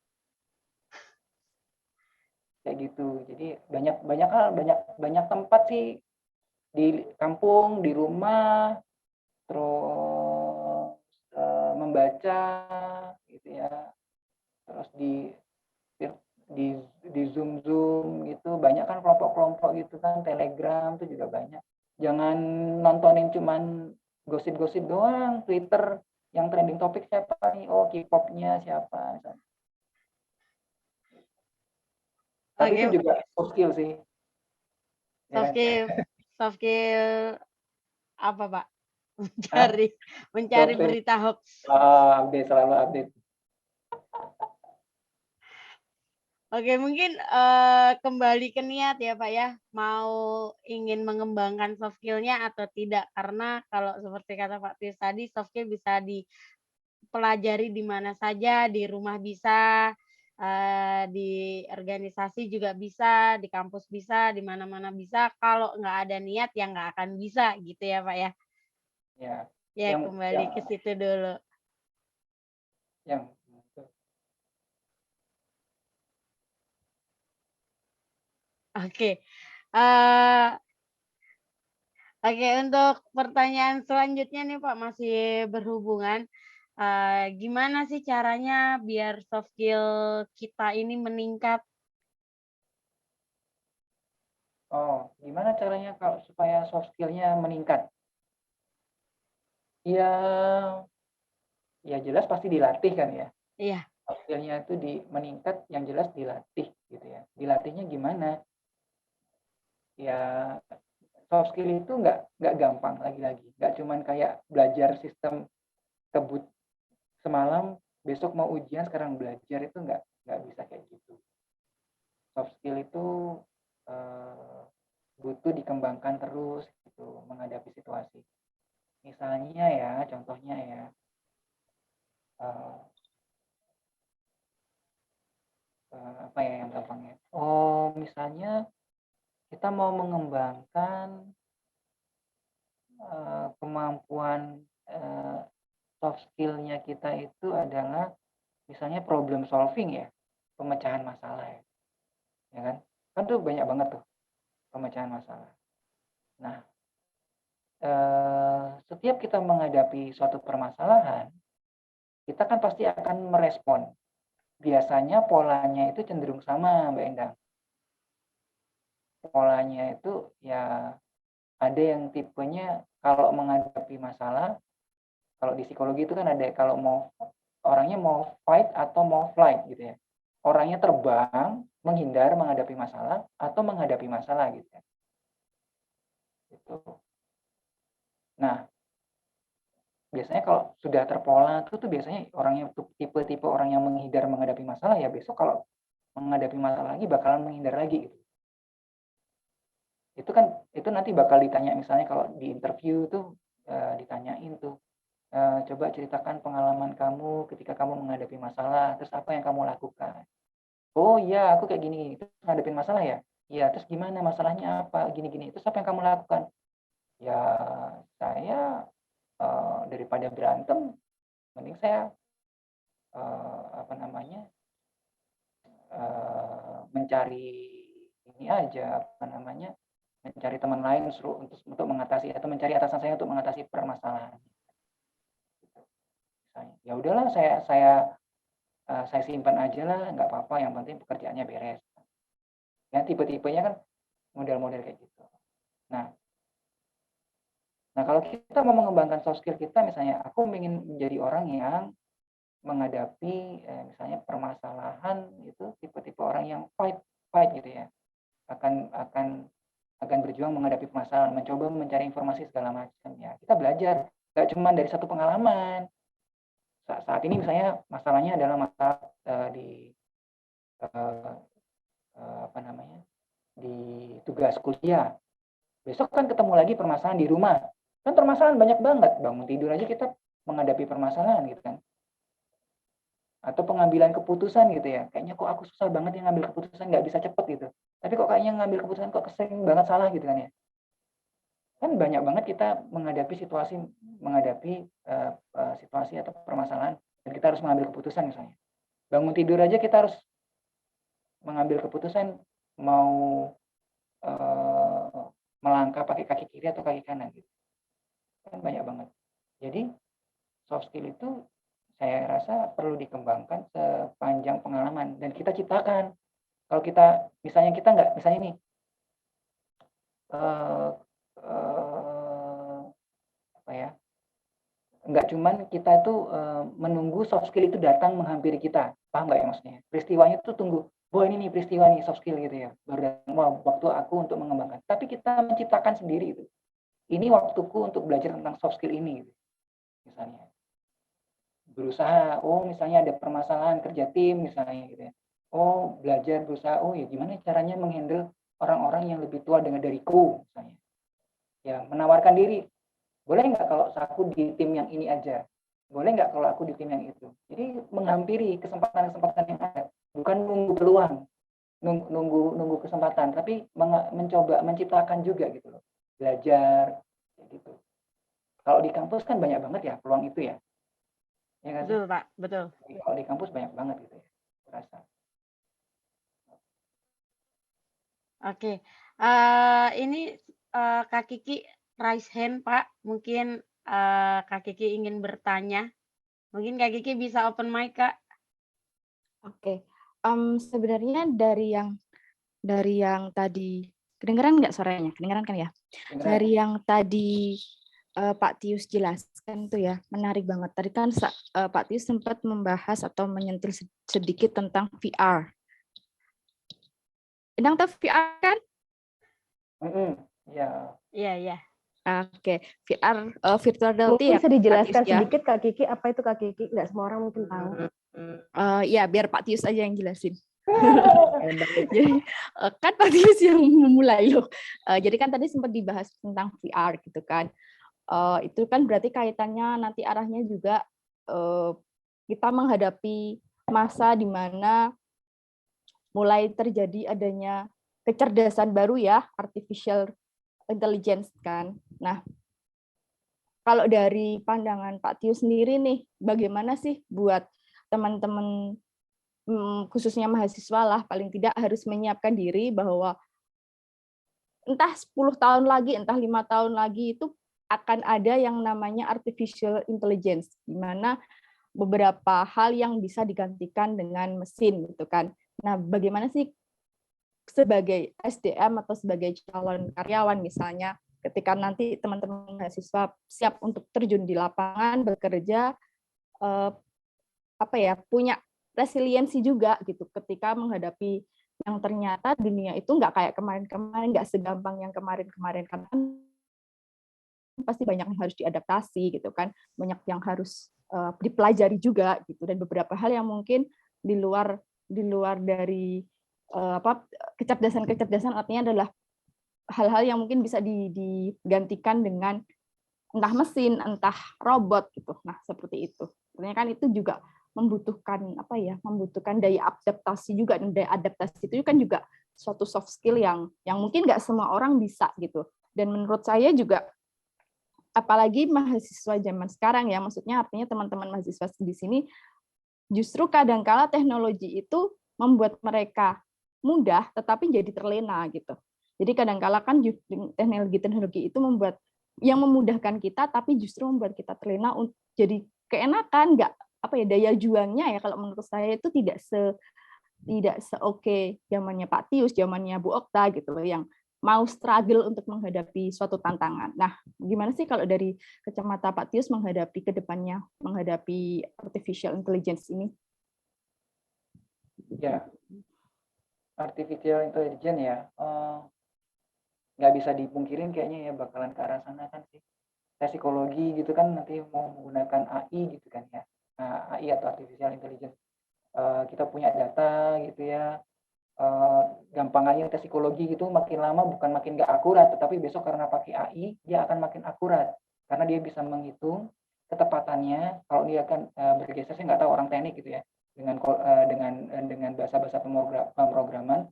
Kayak gitu. Jadi banyak hal, banyak tempat sih di kampung, di rumah, terus membaca gitu ya. Terus di di Zoom gitu banyak kan kelompok-kelompok gitu kan, Telegram tuh juga banyak. Jangan nontonin cuman gosip-gosip doang, Twitter yang trending topik siapa nih, oh K-pop-nya siapa misalnya. Tapi itu Oke, juga soft skill sih, ya soft kan? skill soft skill apa, Pak? Hah? Mencari Soft skill, berita hoax. update, selalu update. Oke, mungkin, kembali ke niat ya, Pak, ya, mau ingin mengembangkan soft skill-nya atau tidak. Karena kalau seperti kata Pak Tius tadi, soft skill bisa dipelajari di mana saja, di rumah bisa, di organisasi juga bisa, di kampus bisa, di mana-mana bisa, kalau nggak ada niat ya nggak akan bisa, gitu ya, Pak, ya? Ya, Ya yang kembali yang ke situ dulu. yang Oke, oke, untuk pertanyaan selanjutnya nih, Pak, masih berhubungan, gimana sih caranya biar soft skill kita ini meningkat? oh, gimana caranya kalau supaya soft skill-nya meningkat? Ya, ya jelas pasti dilatih kan ya. Iya Soft skill-nya itu meningkat yang jelas dilatih gitu ya. Dilatihnya gimana? Ya soft skill itu nggak gampang lagi-lagi. Nggak cuman kayak belajar sistem kebut semalam, besok mau ujian sekarang belajar itu nggak bisa kayak gitu. Soft skill itu butuh dikembangkan terus gitu menghadapi situasi. Misalnya ya, contohnya ya, uh, apa ya yang gampangnya? Oh, misalnya kita mau mengembangkan kemampuan soft skill-nya kita itu adalah misalnya problem solving ya, pemecahan masalah ya kan? Kan tuh banyak banget tuh pemecahan masalah. Nah, setiap kita menghadapi suatu permasalahan, kita kan pasti akan merespon. Biasanya polanya itu cenderung sama, Mbak Endang. Polanya itu ya ada yang tipenya kalau menghadapi masalah, kalau di psikologi itu kan ada kalau orangnya mau fight atau mau flight gitu ya. Orangnya terbang, menghindar menghadapi masalah atau menghadapi masalah gitu ya. Itu. Nah, biasanya kalau sudah terpola itu tuh biasanya orangnya tipe-tipe orang yang menghindar menghadapi masalah ya besok kalau menghadapi masalah lagi bakalan menghindar lagi gitu. Itu kan itu nanti bakal ditanya misalnya kalau di interview tuh ditanyain tuh coba ceritakan pengalaman kamu ketika kamu menghadapi masalah, terus apa yang kamu lakukan? Oh iya, aku kayak gini, terus ngadepin masalah ya? Iya, terus gimana masalahnya apa? Gini-gini, terus apa yang kamu lakukan? Ya, saya daripada berantem, mending saya apa namanya mencari ini aja apa namanya mencari teman lain suruh untuk mengatasi atau mencari atasan saya untuk mengatasi permasalahan. Ya udahlah saya simpan aja lah, nggak apa-apa, yang penting pekerjaannya beres. Ya tipe-tipenya kan model-model kayak gitu. Nah, nah kalau kita mau mengembangkan soft skill kita, misalnya aku ingin menjadi orang yang menghadapi misalnya permasalahan itu tipe-tipe orang yang fight gitu ya, akan berjuang menghadapi permasalahan, mencoba mencari informasi segala macam ya. Kita belajar, nggak cuma dari satu pengalaman. Saat ini misalnya masalahnya adalah masalah di apa namanya, di tugas kuliah. Besok kan ketemu lagi permasalahan di rumah. Kan permasalahan banyak banget, bangun tidur aja kita menghadapi permasalahan gitu kan. Atau pengambilan keputusan gitu ya, kayaknya kok aku susah banget yang ngambil keputusan, nggak bisa cepet gitu. Tapi kok kayaknya ngambil keputusan kok sering banget salah gitu kan ya. Kan banyak banget kita menghadapi situasi atau permasalahan dan kita harus mengambil keputusan misalnya. Bangun tidur aja kita harus mengambil keputusan mau melangkah pakai kaki kiri atau kaki kanan gitu. Kan banyak banget. Jadi soft skill itu saya rasa perlu dikembangkan sepanjang pengalaman dan kita ciptakan. Kalau kita misalnya kita nggak, misalnya nih apa ya, nggak cuman kita itu menunggu soft skill itu datang menghampiri kita, paham nggak ya maksudnya? Peristiwanya itu tunggu, wah ini nih peristiwa nih soft skill gitu ya, baru datang, wah waktu aku untuk mengembangkan. Tapi kita menciptakan sendiri itu. Ini waktuku untuk belajar tentang soft skill ini, gitu. Misalnya berusaha, oh misalnya ada permasalahan kerja tim misalnya gitu ya, oh belajar berusaha, oh ya gimana caranya menghandle orang-orang yang lebih tua dariku misalnya, ya menawarkan diri, boleh nggak kalau aku di tim yang ini aja, boleh nggak kalau aku di tim yang itu. Jadi menghampiri kesempatan-kesempatan yang ada, bukan nunggu peluang, nunggu kesempatan, tapi mencoba menciptakan juga gitu loh, belajar gitu. Kalau di kampus kan banyak banget ya peluang itu ya. Ya nggak sih? Betul, Pak, betul. Kalau di kampus banyak banget gitu ya, rasa. Oke, ini Kak Kiki raise hand, Pak. Mungkin Kak Kiki ingin bertanya. Mungkin Kak Kiki bisa open mic, Kak. Oke, sebenarnya dari yang tadi kedengeran nggak suaranya? Kedengeran kan ya? Kedengeran. Dari yang tadi Pak Tius jelaskan tuh ya, menarik banget. Tadi kan Pak Tius sempat membahas atau menyentil sedikit tentang VR. Endang tahu VR kan? Ya. Iya, iya. Oke, VR virtual reality Mungkin ya. bisa dijelaskan Pak Tius, ya? sedikit Kak Kiki, apa itu Kak Kiki? Nggak semua orang mungkin tahu. Ya, biar Pak Tius aja yang jelasin. Jadi kan Pak Tius yang memulai loh. Jadi kan tadi sempat dibahas tentang VR gitu kan. Itu kan berarti kaitannya nanti arahnya juga kita menghadapi masa di mana mulai terjadi adanya kecerdasan baru ya, artificial intelligence kan. Nah, kalau dari pandangan Pak Tius sendiri nih, bagaimana sih buat teman-teman khususnya mahasiswa lah, paling tidak harus menyiapkan diri bahwa entah 10 tahun lagi, entah 5 tahun lagi itu akan ada yang namanya artificial intelligence, di mana beberapa hal yang bisa digantikan dengan mesin gitu kan. Nah, bagaimana sih sebagai SDM atau sebagai calon karyawan misalnya, ketika nanti teman-teman mahasiswa siap untuk terjun di lapangan bekerja, punya resiliensi juga gitu ketika menghadapi yang ternyata dunia itu nggak kayak kemarin-kemarin, nggak segampang yang kemarin-kemarin, karena pasti banyak yang harus diadaptasi gitu kan, banyak yang harus dipelajari juga gitu, dan beberapa hal yang mungkin di luar dari kecerdasan artinya adalah hal-hal yang mungkin bisa digantikan dengan entah mesin, entah robot gitu. Nah, seperti itu. Sebenarnya kan itu juga membutuhkan daya adaptasi juga, dan daya adaptasi itu kan juga suatu soft skill yang mungkin nggak semua orang bisa gitu. Dan menurut saya juga, apalagi mahasiswa zaman sekarang ya, maksudnya artinya teman-teman mahasiswa di sini, justru kadangkala teknologi itu membuat mereka mudah tetapi jadi terlena gitu. Jadi kadangkala kan teknologi itu memudahkan kita, tapi justru membuat kita terlena, jadi keenakan, nggak daya juangnya ya, kalau menurut saya itu tidak se oke zamannya Pak Tius, zamannya Bu Okta gitu loh, yang mau struggle untuk menghadapi suatu tantangan. Nah, gimana sih kalau dari kacamata Pak Tius menghadapi kedepannya, menghadapi artificial intelligence ini? Ya, artificial intelligence ya, nggak bisa dipungkirin kayaknya ya bakalan ke arah sana kan sih. Saya psikologi gitu kan nanti mau menggunakan AI gitu kan ya. Nah, AI atau artificial intelligence. Kita punya data gitu ya. Gampang aja tes psikologi gitu makin lama bukan makin nggak akurat, tetapi besok karena pakai AI dia akan makin akurat karena dia bisa menghitung ketepatannya. Kalau dia akan bergeser, saya nggak tahu orang teknik gitu ya, dengan bahasa-bahasa pemrograman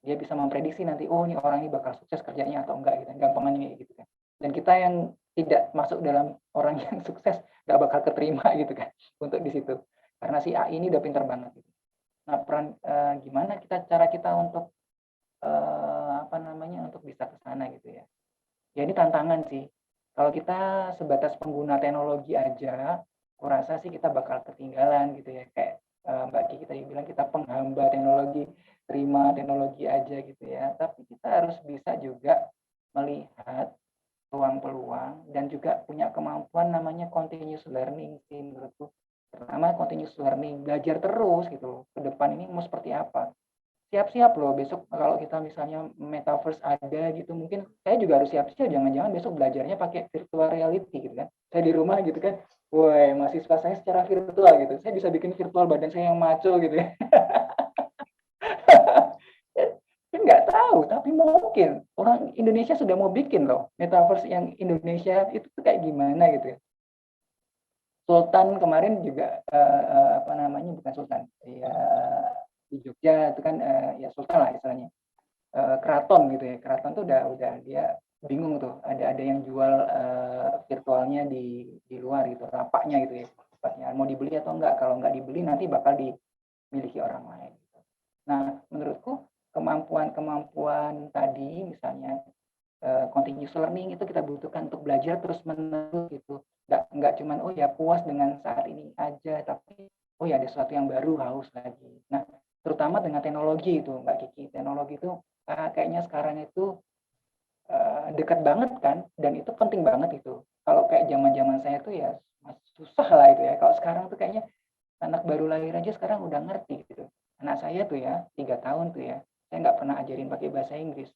dia bisa memprediksi nanti, oh ini orang ini bakal sukses kerjanya atau enggak gitu, gampangannya gitu kan. Dan kita yang tidak masuk dalam orang yang sukses nggak bakal keterima gitu kan untuk di situ karena si AI ini udah pintar banget gitu. Nah, gimana cara kita untuk untuk bisa ke sana gitu ya. Ya ini tantangan sih. Kalau kita sebatas pengguna teknologi aja, kurasa sih kita bakal ketinggalan gitu ya. Kayak Mbak Kiki tadi bilang kita penghamba teknologi, terima teknologi aja gitu ya. Tapi kita harus bisa juga melihat peluang-peluang dan juga punya kemampuan namanya continuous learning sih menurutku. Pertama continuous learning, belajar terus gitu. Ke depan ini mau seperti apa? Siap-siap loh besok kalau kita misalnya metaverse ada gitu, mungkin saya juga harus siap-siap, jangan-jangan besok belajarnya pakai virtual reality gitu kan. Saya di rumah gitu kan, woi mahasiswa saya secara virtual gitu, saya bisa bikin virtual badan saya yang maco gitu ya. Kan nggak tahu, tapi mungkin orang Indonesia sudah mau bikin loh metaverse yang Indonesia itu tuh kayak gimana gitu ya. Sultan kemarin juga bukan Sultan ya, di Jogja itu kan ya Sultan lah istilahnya, keraton gitu ya. Keraton tuh udah dia bingung tuh, ada yang jual virtualnya di luar gitu, lapaknya gitu ya, tempatnya mau dibeli atau enggak. Kalau enggak dibeli nanti bakal dimiliki orang lain gitu. Nah menurutku kemampuan tadi misalnya continuous learning itu kita butuhkan untuk belajar terus menerus gitu. Nggak cuman oh ya puas dengan saat ini aja, tapi oh ya ada sesuatu yang baru, haus lagi. Nah terutama dengan teknologi itu Mbak Kiki, teknologi itu kayaknya sekarang itu dekat banget kan, dan itu penting banget itu. Kalau kayak zaman saya tuh ya susah lah itu ya. Kalau sekarang tuh kayaknya anak baru lahir aja sekarang udah ngerti gitu. Anak saya tuh ya 3 tahun tuh ya, saya nggak pernah ajarin pakai bahasa Inggris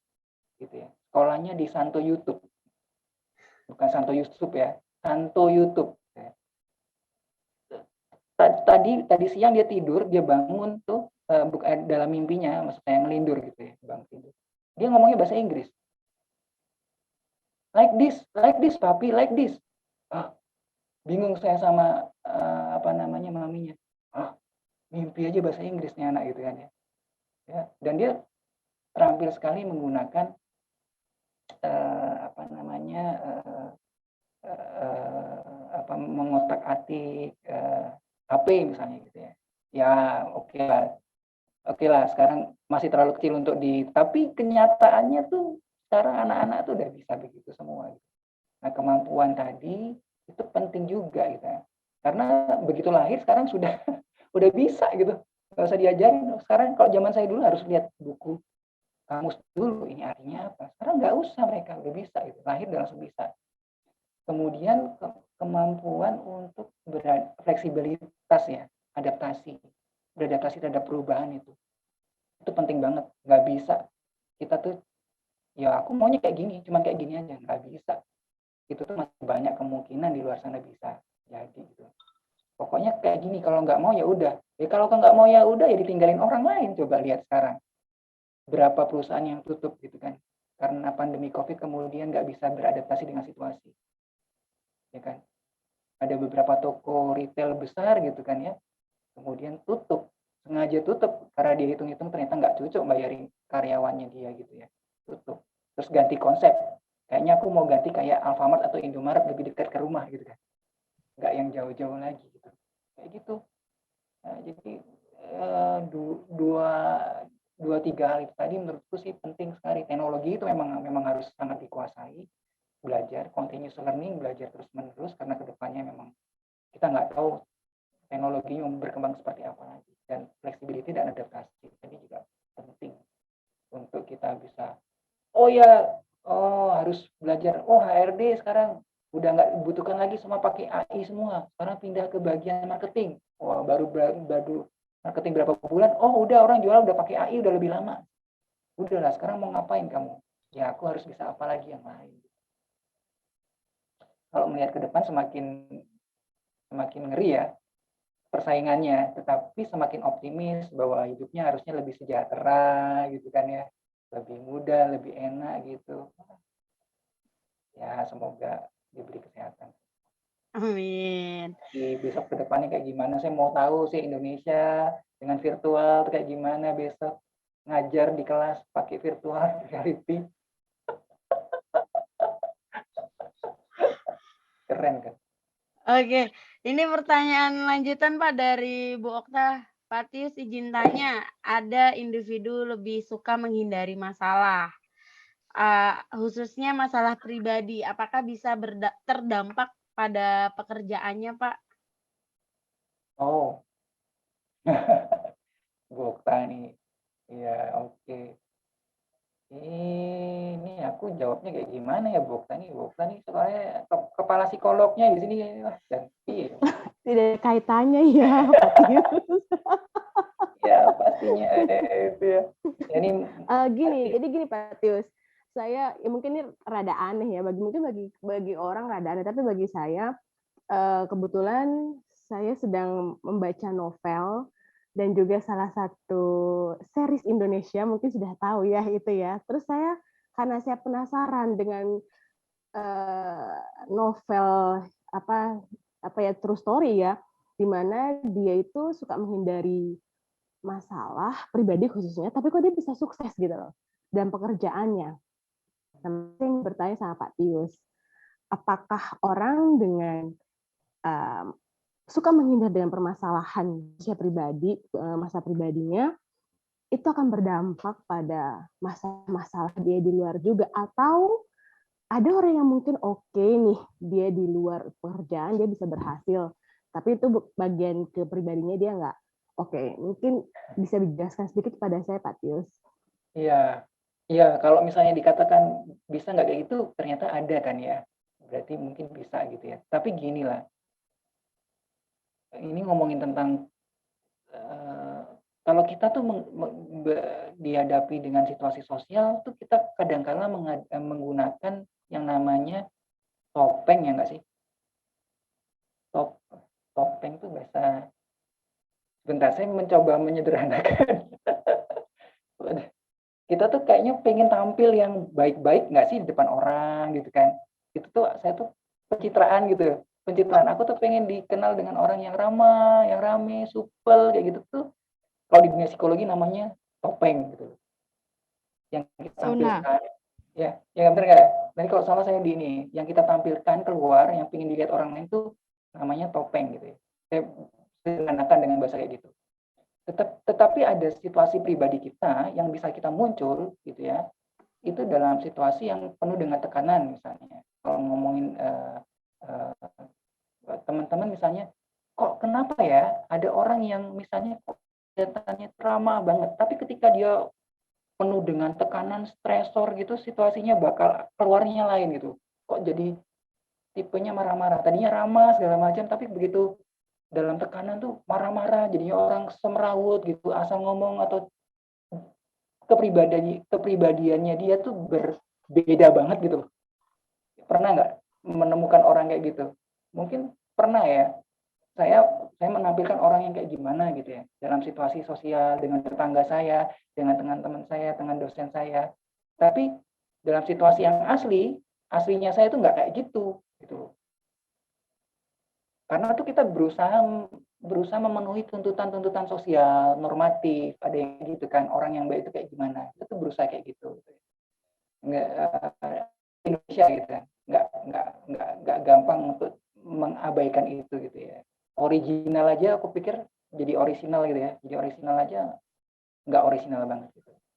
gitu ya. Sekolahnya di Santo YouTube, bukan Santo Yusuf ya, Santo YouTube. Tadi siang dia tidur, dia bangun tuh dalam mimpinya, maksudnya ngelindur gitu ya, bangun tidur. Dia ngomongnya bahasa Inggris. Like this, papi, like this. Bingung saya sama maminya. Mimpi aja bahasa Inggris nih anak gitu kan ya. Dan dia terampil sekali menggunakan mengotak-atik HP misalnya gitu ya. Ya oke lah sekarang masih terlalu kecil untuk tapi kenyataannya tuh sekarang anak-anak tuh udah bisa begitu semua. Nah kemampuan tadi itu penting juga gitu ya. Karena begitu lahir sekarang sudah udah bisa gitu. Nggak usah diajarin. Sekarang kalau zaman saya dulu harus lihat buku kamus dulu ini artinya apa. Sekarang nggak usah, mereka udah bisa gitu. Lahir dan langsung bisa. Kemudian kemampuan untuk fleksibilitas ya, beradaptasi terhadap perubahan itu penting banget. Nggak bisa kita tuh ya aku maunya kayak gini, cuman kayak gini aja, nggak bisa. Itu tuh masih banyak kemungkinan di luar sana bisa jadi gitu. Pokoknya kayak gini, kalau nggak mau ya udah. Ya kalau nggak mau ya udah ya ditinggalin orang lain. Coba lihat sekarang berapa perusahaan yang tutup gitu kan karena pandemi COVID, kemudian nggak bisa beradaptasi dengan situasi. Ya kan? Ada beberapa toko retail besar gitu kan ya, kemudian sengaja tutup karena dia hitung-hitung ternyata nggak cocok bayarin karyawannya dia gitu ya, tutup. Terus ganti konsep, kayaknya aku mau ganti kayak Alfamart atau Indomaret lebih dekat ke rumah gitu kan, nggak yang jauh-jauh lagi gitu, kayak gitu. Nah, jadi dua tiga hal itu tadi menurutku sih penting sekali. Teknologi itu memang harus sangat dikuasai, belajar continuous learning, belajar terus menerus karena kedepannya memang kita nggak tahu teknologinya berkembang seperti apa lagi, dan flexibility dan adaptasi tadi juga penting untuk kita bisa oh ya, harus belajar, oh HRD sekarang udah nggak dibutuhkan lagi, semua pakai AI semua, sekarang pindah ke bagian marketing. Wah, baru marketing berapa bulan, oh udah orang jual udah pakai AI udah lebih lama. Udahlah, sekarang mau ngapain kamu? Ya aku harus bisa apa lagi yang lain. Kalau melihat ke depan semakin ngeri ya persaingannya, tetapi semakin optimis bahwa hidupnya harusnya lebih sejahtera gitu kan ya, lebih mudah, lebih enak gitu. Ya semoga diberi kesehatan. Amin. Di besok ke depannya kayak gimana, saya mau tahu sih Indonesia dengan virtual kayak gimana besok ngajar di kelas pakai virtual reality. Keren kan? Oke, ini pertanyaan lanjutan Pak dari Bu Okta. Pak Tius izin tanya, ada individu lebih suka menghindari masalah, khususnya masalah pribadi. Apakah bisa terdampak pada pekerjaannya, Pak? Oh, Gokta nih. Iya, oke. Ini aku jawabnya kayak gimana ya, Gokta nih? Gokta nih soalnya kepala psikolognya di sini. Wah, dan iya. Tidak ada kaitannya ya, Pak Tius. Ya, pastinya itu ya. Ini Jadi gini Pak Tius, saya ya mungkin ini rada aneh ya, bagi orang rada aneh, tapi bagi saya kebetulan saya sedang membaca novel dan juga salah satu series Indonesia, mungkin sudah tahu ya itu ya. Terus karena saya penasaran dengan novel apa apa ya, true story ya, di mana dia itu suka menghindari masalah pribadi khususnya, tapi kok dia bisa sukses gitu loh dalam pekerjaannya. Nah, saya ingin bertanya sama Pak Tius, apakah orang dengan suka menghindar dengan permasalahan masa pribadinya, itu akan berdampak pada masalah dia di luar juga, atau ada orang yang mungkin oke nih, dia di luar pekerjaan dia bisa berhasil, tapi itu bagian kepribadinya dia nggak oke. Mungkin bisa dijelaskan sedikit pada saya, Pak Tius. iya. Iya, kalau misalnya dikatakan bisa nggak kayak gitu, ternyata ada kan ya. Berarti mungkin bisa gitu ya. Tapi gini lah, ini ngomongin tentang kalau kita tuh dihadapi dengan situasi sosial tuh kita kadang-kala menggunakan yang namanya topeng, ya nggak sih? Topeng tuh bahasa, sebentar saya mencoba menyederhanakan. Kita tuh kayaknya pengen tampil yang baik-baik nggak sih di depan orang gitu kan. Itu tuh saya tuh pencitraan gitu. Pencitraan aku tuh pengen dikenal dengan orang yang ramah, yang rame, supel kayak gitu tuh. Kalau di dunia psikologi namanya topeng gitu. Yang kita tampilkan, ya, ya benar nggak? Nanti kalau salah saya di ini, yang kita tampilkan keluar, yang pengen dilihat orang lain tuh namanya topeng gitu ya. Saya sederhanakan dengan bahasa kayak gitu. Tetapi ada situasi pribadi kita yang bisa kita muncul gitu ya, itu dalam situasi yang penuh dengan tekanan misalnya. Kalau ngomongin teman-teman misalnya, kok kenapa ya ada orang yang misalnya kok kelihatannya ramah banget, tapi ketika dia penuh dengan tekanan, stresor gitu, situasinya bakal keluarnya lain gitu. Kok jadi tipenya marah-marah, tadinya ramah segala macam, tapi begitu dalam tekanan tuh marah-marah, jadinya orang semrawut gitu, asal ngomong, atau kepribadiannya dia tuh berbeda banget gitu. Pernah nggak menemukan orang kayak gitu? Mungkin pernah ya. Saya menampilkan orang yang kayak gimana gitu ya dalam situasi sosial, dengan tetangga saya, dengan teman-teman saya, dengan dosen saya. Tapi dalam situasi yang aslinya saya tuh nggak kayak gitu. Karena tuh kita berusaha memenuhi tuntutan-tuntutan sosial, normatif, ada yang gitu kan, orang yang baik itu kayak gimana, itu tuh berusaha kayak gitu. Nggak, Indonesia gitu kan, nggak gampang untuk mengabaikan itu gitu ya. Original aja aku pikir jadi original gitu ya, jadi original aja nggak original banget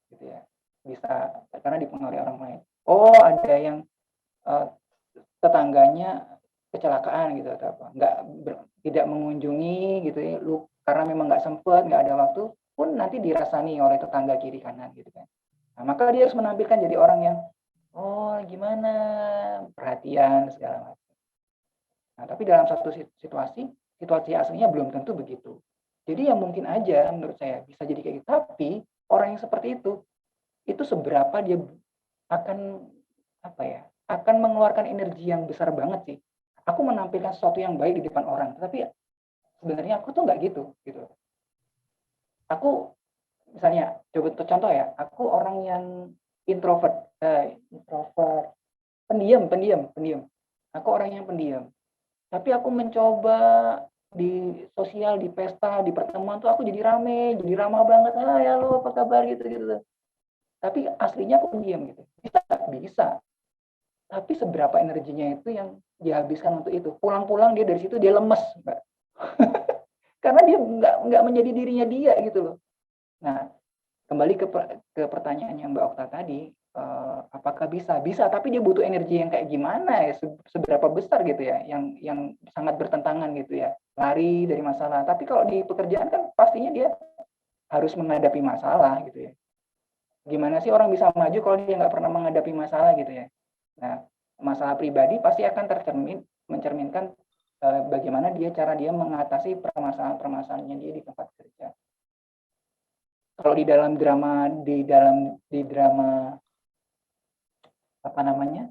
gitu ya. Bisa karena dipengaruhi orang lain. Oh, ada yang tetangganya kecelakaan gitu atau apa, tidak mengunjungi gitu ya, karena memang nggak sempat, nggak ada waktu, pun nanti dirasani oleh tetangga kiri kanan gitu kan. Nah, maka dia harus menampilkan jadi orang yang, oh gimana, perhatian, segala macam. Nah, tapi dalam satu situasi aslinya belum tentu begitu. Jadi yang mungkin aja menurut saya bisa jadi kayak gitu. Tapi orang yang seperti itu seberapa dia akan akan mengeluarkan energi yang besar banget sih. Aku menampilkan sesuatu yang baik di depan orang, tapi sebenarnya aku tuh nggak gitu. Aku misalnya, coba contoh ya, aku orang yang introvert, pendiam. Aku orang yang pendiam. Tapi aku mencoba di sosial, di pesta, di pertemuan tuh aku jadi rame, jadi ramah banget. Ya lo apa kabar gitu. Tapi aslinya aku pendiam gitu. Bisa. Tapi seberapa energinya itu yang dihabiskan untuk itu. Pulang-pulang dia dari situ dia lemes, Mbak. Karena dia nggak menjadi dirinya dia gitu loh. Nah, kembali ke pertanyaannya Mbak Okta tadi, apakah bisa? Bisa, tapi dia butuh energi yang kayak gimana ya, seberapa besar gitu ya, yang sangat bertentangan gitu ya, lari dari masalah. Tapi kalau di pekerjaan kan pastinya dia harus menghadapi masalah gitu ya. Gimana sih orang bisa maju kalau dia nggak pernah menghadapi masalah gitu ya. Nah, masalah pribadi pasti akan mencerminkan bagaimana cara dia mengatasi permasalahan-permasalahannya dia di tempat kerja. Kalau di dalam drama apa namanya,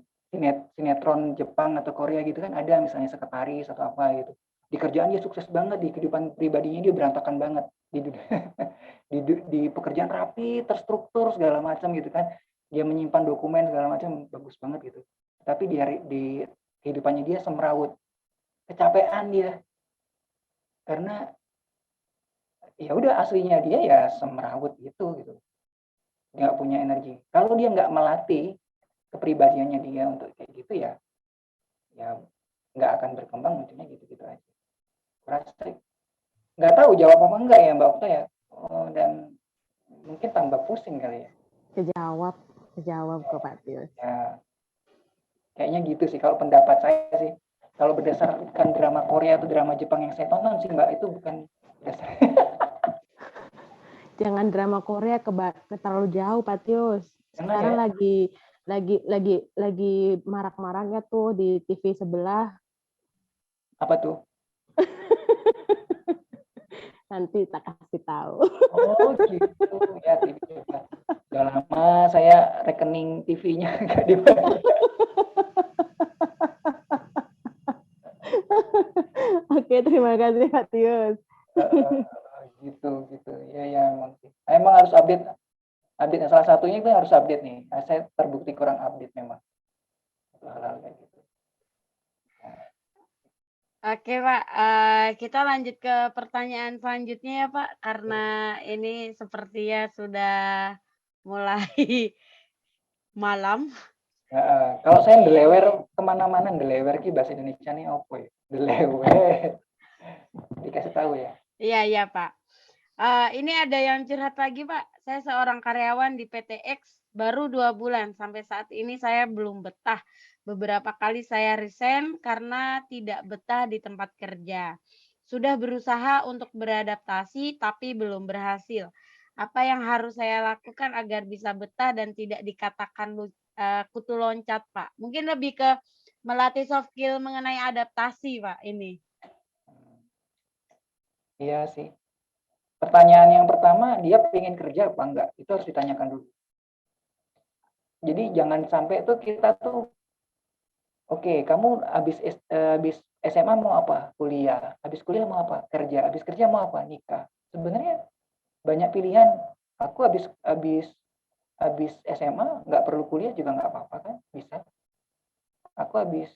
sinetron Jepang atau Korea gitu kan ada misalnya sekretaris atau apa gitu. Di kerjaan dia sukses banget, di kehidupan pribadinya dia berantakan banget. Di pekerjaan rapi, terstruktur segala macam gitu kan. Dia menyimpan dokumen segala macam bagus banget gitu. Tapi di kehidupannya dia semrawut. Kecapean dia. Karena ya udah aslinya dia ya semrawut gitu. Dia nggak punya energi. Kalau dia nggak melatih kepribadiannya dia untuk kayak gitu ya nggak akan berkembang, munculnya gitu-gitu aja. Rasa nggak tahu jawab apa enggak ya Mbak Okta ya. Dan mungkin tambah pusing kali ya. Kejawab kok Pak Tius. Ya, kayaknya gitu sih kalau pendapat saya sih. Kalau berdasarkan drama Korea atau drama Jepang yang saya tonton sih Mbak, itu bukan dasar. Jangan drama Korea terlalu jauh Pak Tius. Sekarang lagi marak-maraknya tuh di TV sebelah. Apa tuh? Nanti tak kasih tahu. Oh gitu ya, TV coba. Udah lama saya rekening TV-nya nggak dibayar. Oke, terima kasih Pak Tius. Gitu ya emang harus update. Salah satunya itu harus update nih. Saya terbukti kurang update memang hal-hal kayak gitu. Oke Pak, kita lanjut ke pertanyaan selanjutnya ya Pak, karena ini sepertinya sudah mulai malam. Kalau saya ndelewer kemana-mana, ndelewer ki bahasa Indonesia nih apa ya? Ndelewer. Dikasih tahu ya. Iya Pak. Ini ada yang curhat lagi Pak. Saya seorang karyawan di PT X baru 2 bulan. Sampai saat ini saya belum betah. Beberapa kali saya resign karena tidak betah di tempat kerja. Sudah berusaha untuk beradaptasi tapi belum berhasil. Apa yang harus saya lakukan agar bisa betah dan tidak dikatakan kutu loncat Pak? Mungkin lebih ke melatih soft skill mengenai adaptasi Pak ini. Iya sih. Pertanyaan yang pertama, dia pengen kerja apa enggak? Itu harus ditanyakan dulu. Jadi jangan sampai tuh kita tuh, oke, kamu habis SMA mau apa? Kuliah. Habis kuliah mau apa? Kerja. Habis kerja mau apa? Nikah. Sebenarnya banyak pilihan. Aku habis SMA nggak perlu kuliah juga nggak apa-apa kan? Bisa. Aku habis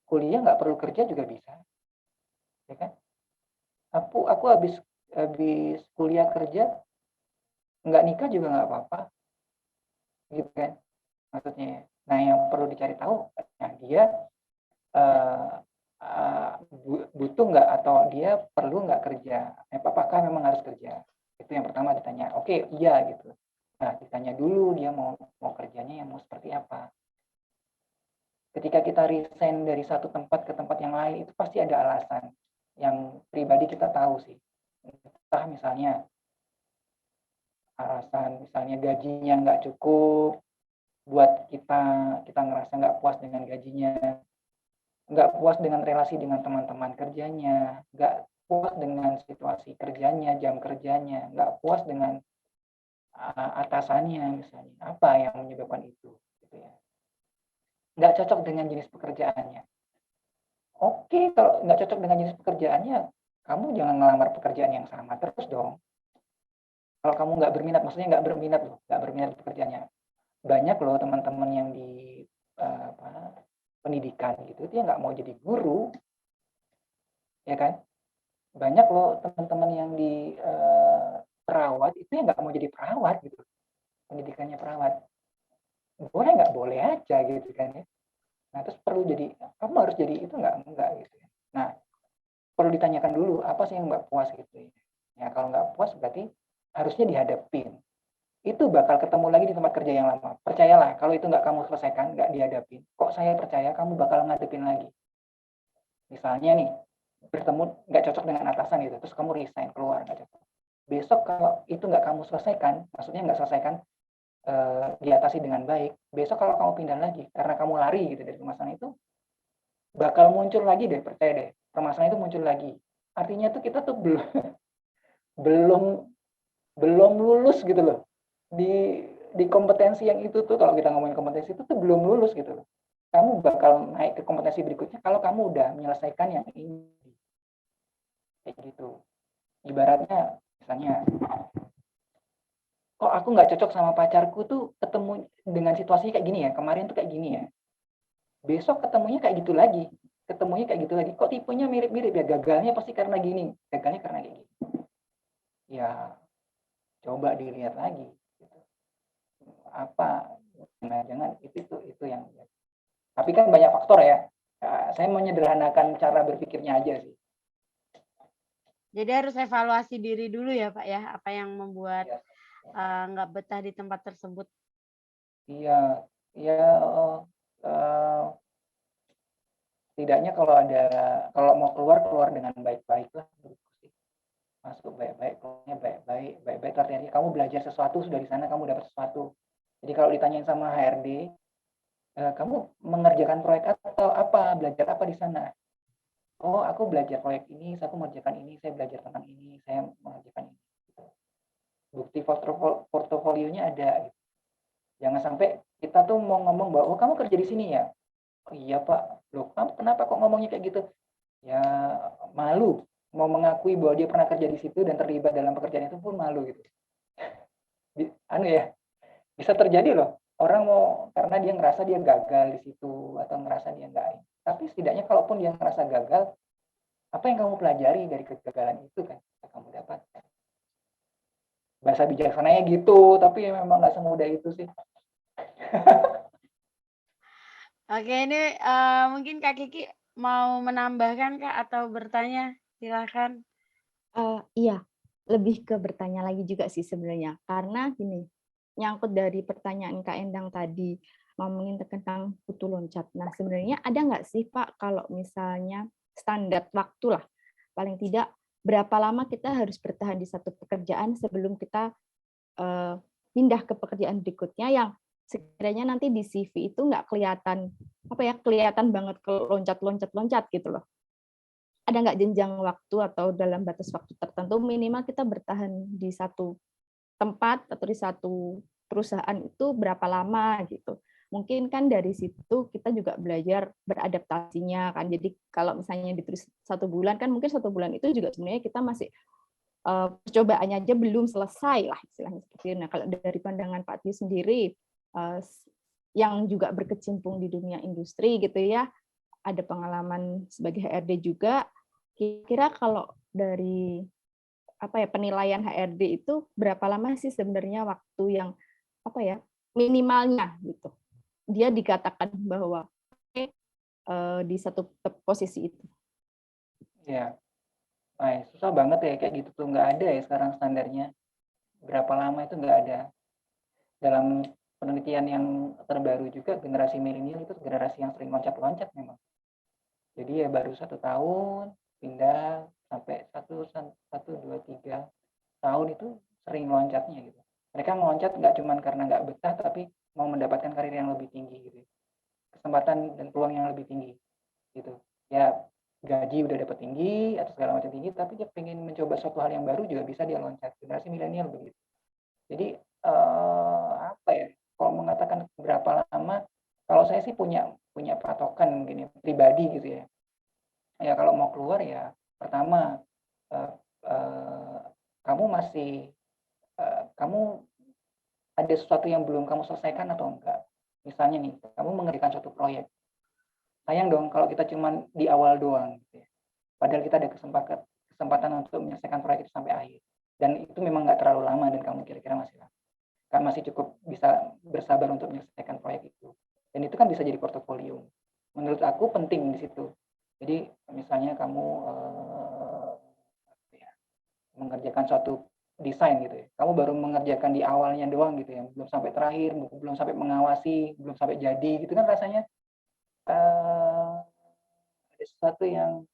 kuliah nggak perlu kerja juga bisa. Ya kan? Aku habis kuliah kerja nggak nikah juga nggak apa-apa, gitu kan maksudnya. Nah yang perlu dicari tahu, nah dia butuh nggak atau dia perlu nggak kerja, apakah memang harus kerja, itu yang pertama ditanya. Oke, iya gitu. Nah ditanya dulu dia mau kerjanya yang mau seperti apa. Ketika kita resign dari satu tempat ke tempat yang lain, itu pasti ada alasan yang pribadi kita tahu sih. Entah misalnya alasan misalnya gajinya nggak cukup buat kita ngerasa nggak puas dengan gajinya, nggak puas dengan relasi dengan teman-teman kerjanya, nggak puas dengan situasi kerjanya, jam kerjanya, nggak puas dengan atasannya misalnya. Apa yang menyebabkan itu? Gitu ya. Nggak cocok dengan jenis pekerjaannya. Oke, kalau nggak cocok dengan jenis pekerjaannya, kamu jangan ngelamar pekerjaan yang sama terus dong. Kalau kamu nggak berminat, maksudnya nggak berminat pekerjaannya. Banyak loh teman-teman yang di pendidikan gitu, dia nggak mau jadi guru, ya kan? Banyak loh teman-teman yang di perawat itu yang nggak mau jadi perawat gitu, pendidikannya perawat. Boleh nggak? Boleh aja gitu kan ya. Nah terus perlu jadi, kamu harus jadi itu nggak gitu ya. Nah perlu ditanyakan dulu apa sih yang nggak puas gitu ya. Ya kalau nggak puas berarti harusnya dihadapin. Itu bakal ketemu lagi di tempat kerja yang lama. Percayalah, kalau itu nggak kamu selesaikan, nggak dihadapin, kok saya percaya kamu bakal ngadepin lagi. Misalnya nih, bertemu nggak cocok dengan atasan gitu, terus kamu resign, keluar, nggak cocok. Besok kalau itu nggak kamu selesaikan, maksudnya nggak selesaikan, diatasi dengan baik, besok kalau kamu pindah lagi, karena kamu lari gitu dari permasalahan itu, bakal muncul lagi deh, percaya deh, permasalahan itu muncul lagi. Artinya tuh kita tuh belum belum lulus gitu loh. Di kompetensi yang itu tuh, kalau kita ngomongin kompetensi itu tuh belum lulus gitu loh. Kamu bakal naik ke kompetensi berikutnya kalau kamu udah menyelesaikan yang ini. Kayak gitu. Ibaratnya, misalnya, kok aku nggak cocok sama pacarku tuh ketemu dengan situasi kayak gini ya, kemarin tuh kayak gini ya. Besok ketemunya kayak gitu lagi. Ketemunya kayak gitu lagi. Kok tipenya mirip-mirip ya, gagalnya pasti karena gini. Gagalnya karena kayak gini. Ya, coba dilihat lagi. Apa jangan itu yang, tapi kan banyak faktor ya. Saya menyederhanakan cara berpikirnya aja sih. Jadi harus evaluasi diri dulu ya Pak ya, apa yang membuat Ya. nggak betah di tempat tersebut. Iya, ya setidaknya kalau mau keluar dengan baik-baik lah, masuk baik-baik, keluarnya baik-baik artinya kamu belajar sesuatu, sudah di sana kamu dapat sesuatu. Jadi kalau ditanyain sama HRD, kamu mengerjakan proyek atau apa, belajar apa di sana? Oh, aku belajar proyek ini, saya mengerjakan ini, saya belajar tentang ini, saya mengerjakan ini. Bukti portofolionya ada. Gitu. Jangan sampai kita tuh mau ngomong bahwa, oh kamu kerja di sini ya? Oh iya Pak, loh kamu kenapa kok ngomongnya kayak gitu? Ya malu, mau mengakui bahwa dia pernah kerja di situ dan terlibat dalam pekerjaan itu pun malu gitu. Anu ya, bisa terjadi loh. Orang mau, karena dia ngerasa dia gagal di situ, atau ngerasa dia enggak. Tapi setidaknya kalaupun dia ngerasa gagal, apa yang kamu pelajari dari kegagalan itu kan kamu dapatkan. Bahasa bijaksananya gitu, tapi memang nggak semudah itu sih. Oke, ini mungkin Kak Kiki mau menambahkan Kak atau bertanya, silakan. Iya, lebih ke bertanya lagi juga sih sebenarnya, karena gini, nyangkut dari pertanyaan Kak Endang tadi, ngomongin tentang putu loncat. Nah, sebenarnya ada nggak sih Pak, kalau misalnya standar waktu lah, paling tidak berapa lama kita harus bertahan di satu pekerjaan sebelum kita pindah ke pekerjaan berikutnya yang sekiranya nanti di CV itu nggak kelihatan kelihatan banget ke loncat-loncat gitu loh. Ada nggak jenjang waktu atau dalam batas waktu tertentu minimal kita bertahan di satu tempat atau di satu perusahaan itu berapa lama gitu. Mungkin kan dari situ kita juga belajar beradaptasinya kan. Jadi kalau misalnya ditulis 1 bulan kan mungkin 1 bulan itu juga sebenarnya kita masih percobaannya aja belum selesai lah istilahnya seperti itu. Nah kalau dari pandangan Pak Tiu sendiri yang juga berkecimpung di dunia industri gitu ya, ada pengalaman sebagai HRD juga, kira-kira kalau dari penilaian HRD itu berapa lama sih sebenarnya waktu yang minimalnya gitu dia dikatakan bahwa di satu posisi itu. Ya, susah banget ya kayak gitu tuh, nggak ada ya sekarang standarnya. Berapa lama itu nggak ada. Dalam penelitian yang terbaru juga, generasi milenial itu generasi yang sering loncat-loncat memang. Jadi ya baru 1 tahun pindah sampai 1, 2, 3 tahun itu sering loncatnya gitu. Mereka meloncat nggak cuma karena nggak betah, tapi mau mendapatkan karir yang lebih tinggi gitu. Kesempatan dan peluang yang lebih tinggi gitu. Ya gaji udah dapat tinggi atau segala macam tinggi, tapi dia pengen mencoba suatu hal yang baru juga bisa dia loncat. Generasi milenial begitu. Jadi apa ya? Kalau mengatakan berapa lama, kalau saya sih punya patokan mungkin ya, pribadi gitu ya. Ya kalau mau keluar ya pertama kamu masih kamu ada sesuatu yang belum kamu selesaikan atau enggak. Misalnya nih, kamu mengerjakan suatu proyek. Sayang dong kalau kita cuma di awal doang gitu ya. Padahal kita ada kesempatan untuk menyelesaikan proyek itu sampai akhir. Dan itu memang nggak terlalu lama dan kamu kira-kira masih cukup bisa bersabar untuk menyelesaikan proyek itu. Dan itu kan bisa jadi portofolio. Menurut aku penting di situ. Jadi misalnya kamu mengerjakan suatu desain gitu ya. Kamu baru mengerjakan di awalnya doang gitu ya, belum sampai terakhir, belum sampai mengawasi, belum sampai jadi gitu kan rasanya ada sesuatu yang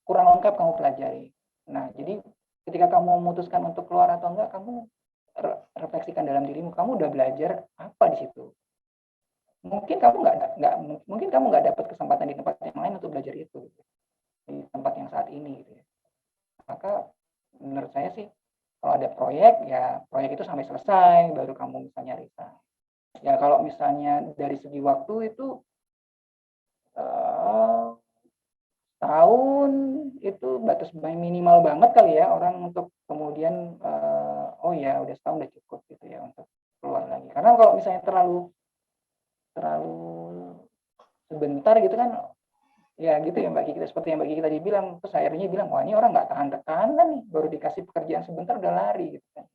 kurang lengkap kamu pelajari. Nah, jadi ketika kamu memutuskan untuk keluar atau enggak, kamu refleksikan dalam dirimu, kamu udah belajar apa di situ. Mungkin kamu nggak dapat kesempatan di tempat yang lain untuk belajar itu gitu. Di tempat yang saat ini gitu ya. Maka menurut saya sih kalau ada proyek ya proyek itu sampai selesai baru kamu misalnya resign. Ya kalau misalnya dari segi waktu itu tahun itu batas minimal banget kali ya orang untuk kemudian oh ya udah setahun udah cukup gitu ya untuk keluar lagi. Karena kalau misalnya terlalu sebentar gitu kan ya gitu ya Mbak Kiki, seperti yang Mbak Kiki tadi bilang, terus akhirnya bilang wah ini orang nggak tahan tekanan nih, baru dikasih pekerjaan sebentar udah lari gitu kan.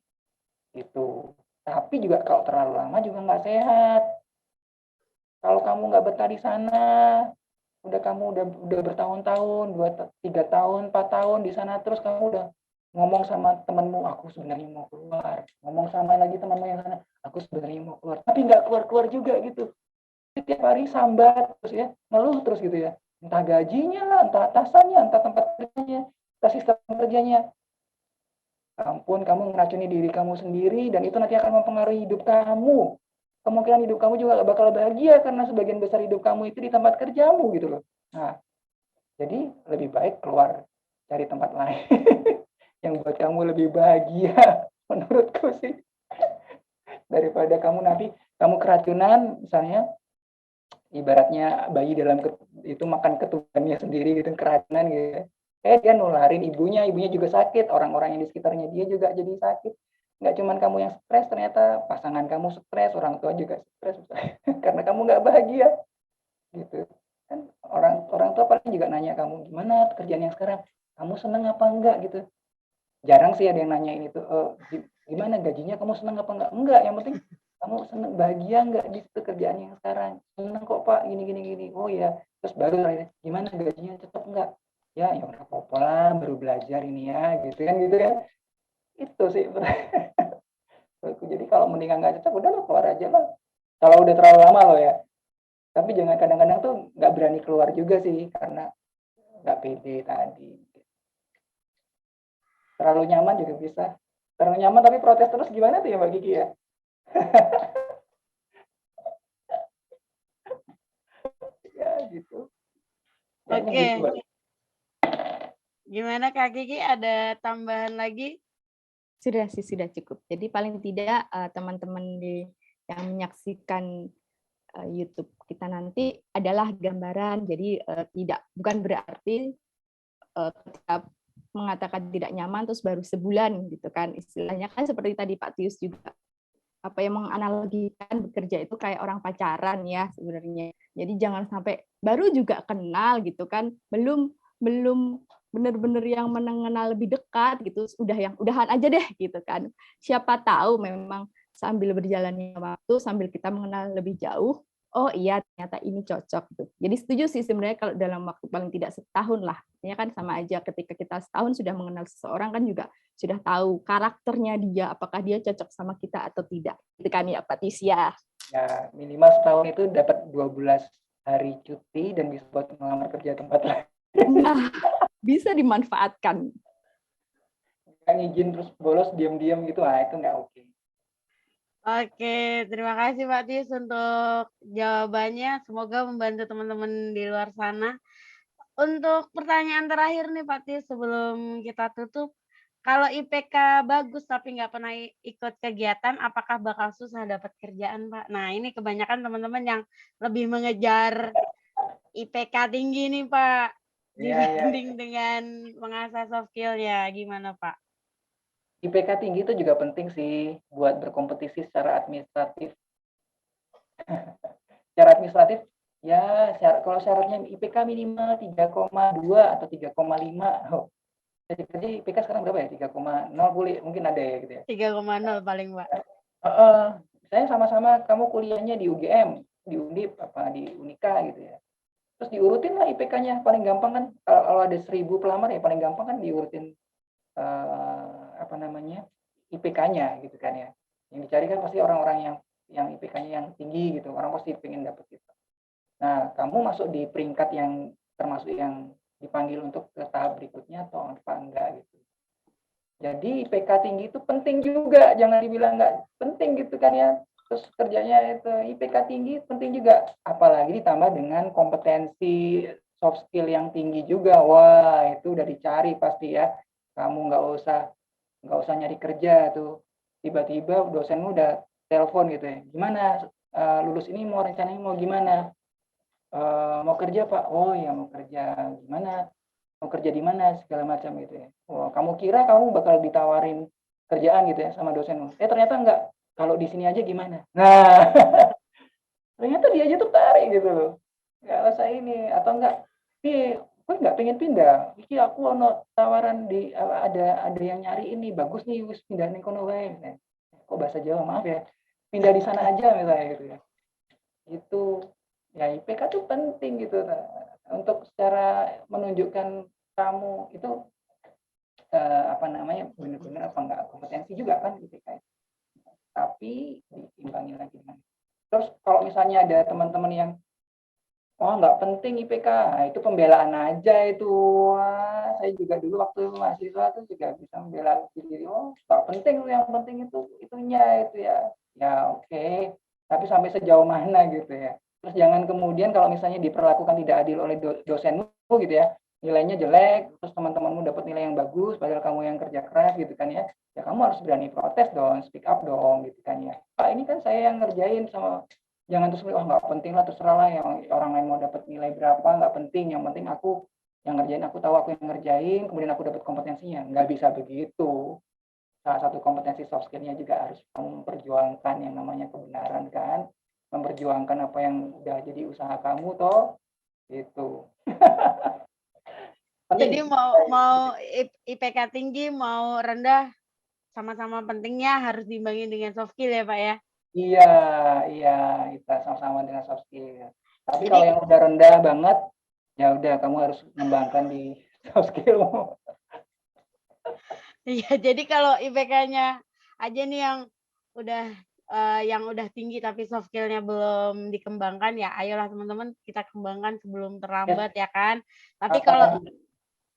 Gitu. Tapi juga kalau terlalu lama juga nggak sehat. Kalau kamu nggak betah di sana, kamu udah bertahun-tahun, 2, 3 tahun, 4 tahun di sana, terus kamu udah ngomong sama temanmu, aku sebenarnya mau keluar. Ngomong sama lagi temanmu yang sana, aku sebenarnya mau keluar. Tapi nggak keluar-keluar juga gitu. Setiap hari sambat terus ya, ngeluh terus gitu ya. Entah gajinya lah, entah atasannya, entah tempat kerjanya, entah sistem kerjanya. Ampun, kamu meracuni diri kamu sendiri dan itu nanti akan mempengaruhi hidup kamu. Kemungkinan hidup kamu juga gak bakal bahagia karena sebagian besar hidup kamu itu di tempat kerjamu gitu loh. Nah, jadi lebih baik keluar cari tempat lain yang buat kamu lebih bahagia menurutku sih. Daripada kamu keracunan misalnya ibaratnya bayi dalam itu makan ketubannya sendiri gitu keracunan gitu. Dia nularin ibunya juga sakit, orang-orang yang di sekitarnya dia juga jadi sakit. Nggak cuma kamu yang stres, ternyata pasangan kamu stres, orang tua juga stres karena kamu nggak bahagia gitu kan. Orang tua paling juga nanya kamu gimana pekerjaan yang sekarang, kamu seneng apa enggak gitu. Jarang sih ada yang nanyain itu, gimana gajinya, kamu seneng apa enggak, yang penting kamu seneng bahagia enggak di pekerjaan yang sekarang. Seneng kok Pak, gini, oh ya. Terus baru gimana gajinya, cocok enggak? Ya udah apa-apa lah, baru belajar ini ya gitu kan. Itu sih jadi kalau mendingan nggak cocok udah lo keluar aja lah kalau udah terlalu lama loh ya. Tapi jangan kadang-kadang tuh nggak berani keluar juga sih karena nggak pede tadi. Terlalu nyaman juga bisa. Terlalu nyaman tapi protes terus gimana tuh ya Mbak Kiki ya? Ya gitu. Kayaknya Oke. gitu, Mbak. Gimana Kak Kiki, ada tambahan lagi? Sudah cukup. Jadi paling tidak teman-teman yang menyaksikan YouTube kita nanti adalah gambaran. Jadi bukan berarti ketika mengatakan tidak nyaman terus baru sebulan gitu kan. Istilahnya kan seperti tadi Pak Tius juga apa yang menganalogikan bekerja itu kayak orang pacaran ya sebenarnya. Jadi jangan sampai baru juga kenal gitu kan, belum benar-benar yang mengenal lebih dekat gitu, udahan aja deh gitu kan. Siapa tahu memang sambil berjalannya waktu, sambil kita mengenal lebih jauh, oh iya ternyata ini cocok gitu. Jadi setuju sih sebenarnya kalau dalam waktu paling tidak setahun lah. Ini kan sama aja ketika kita setahun sudah mengenal seseorang kan juga sudah tahu karakternya dia, apakah dia cocok sama kita atau tidak. Itu kan ya Pak Tisya. Ya minimal setahun itu dapat 12 hari cuti dan bisa buat melamar kerja tempat lain. Nah, bisa dimanfaatkan. Yang izin terus bolos diam-diam gitu, itu nggak oke. Oke, terima kasih Pak Tius untuk jawabannya. Semoga membantu teman-teman di luar sana. Untuk pertanyaan terakhir nih Pak Tius sebelum kita tutup, kalau IPK bagus tapi nggak pernah ikut kegiatan, apakah bakal susah dapat kerjaan, Pak? Nah, ini kebanyakan teman-teman yang lebih mengejar IPK tinggi nih, Pak, Iya, iya. dibanding dengan mengasah soft skill-nya. Gimana, Pak? IPK tinggi itu juga penting sih buat berkompetisi secara administratif. Secara administratif, ya kalau syaratnya IPK minimal 3,2 atau 3,5. Oh, jadi IPK sekarang berapa ya? 3,0 mungkin ada ya gitu ya. 3,0 paling, Pak. Saya sama-sama kamu kuliahnya di UGM, di Undip, apa di Unika gitu ya. Terus diurutin lah IPK-nya, paling gampang kan kalau ada 1000 pelamar ya paling gampang kan diurutin apa namanya IPK-nya gitu kan ya. Yang dicari kan pasti orang-orang yang IPK-nya yang tinggi gitu, orang pasti pengen dapet gitu. Nah, kamu masuk di peringkat yang termasuk yang dipanggil untuk ke tahap berikutnya atau apa enggak gitu. Jadi IPK tinggi itu penting juga, jangan dibilang nggak penting gitu kan ya. Terus kerjanya itu IPK tinggi penting juga, apalagi ditambah dengan kompetensi soft skill yang tinggi juga. Wah, itu udah dicari pasti ya. Kamu nggak usah nyari kerja tuh. Tiba-tiba dosenmu udah telepon gitu ya. Gimana lulus ini mau rencananya mau gimana? Mau kerja Pak? Oh ya mau kerja. Gimana? Mau kerja di mana segala macam gitu ya. Oh, kamu kira kamu bakal ditawarin kerjaan gitu ya sama dosenmu. Ternyata enggak. Kalau di sini aja gimana? Nah, ternyata dia aja tertarik gitu loh. Enggak usah ini atau enggak. Gue nggak pengen pindah. Iki aku ono tawaran di ada yang nyari ini bagus nih wis pindah ning kono wae. Kok bahasa Jawa maaf ya. Pindah di sana aja misalnya gitu ya. Itu ya IPK tuh penting gitu untuk secara menunjukkan kamu itu apa namanya benar-benar apa enggak kompetensi juga kan IPK. Tapi diimbangi lagi dengan terus kalau misalnya ada teman-teman yang oh nggak penting IPK, nah, itu pembelaan aja itu. Wah, saya juga dulu waktu mahasiswa tuh juga bisa membela diri. Oh nggak penting, yang penting itu itunya itu ya. Ya oke, tapi sampai sejauh mana gitu ya. Terus jangan kemudian kalau misalnya diperlakukan tidak adil oleh dosenmu gitu ya, nilainya jelek, terus teman-temanmu dapat nilai yang bagus, padahal kamu yang kerja keras gitu kan ya. Ya kamu harus berani protes dong, speak up dong gitu kan ya. Pak ini kan saya yang ngerjain sama jangan terus oh nggak penting lah terserah lah yang orang lain mau dapat nilai berapa nggak penting yang penting aku yang ngerjain aku tahu aku yang ngerjain kemudian aku dapat kompetensinya nggak bisa begitu salah satu kompetensi soft skillnya juga harus kamu memperjuangkan yang namanya kebenaran kan memperjuangkan apa yang udah jadi usaha kamu toh itu Jadi penting mau IPK tinggi, mau rendah, sama-sama pentingnya harus diimbangi dengan soft skill ya, Pak, ya? iya iya kita sama-sama dengan soft skill tapi Jadi kalau yang udah rendah banget ya udah kamu harus mengembangkan di soft skill iya, jadi kalau IPK-nya aja nih udah yang udah tinggi tapi soft skill-nya belum dikembangkan, ya ayolah teman-teman kita kembangkan sebelum yes, terlambat ya kan. Tapi kalau apalagi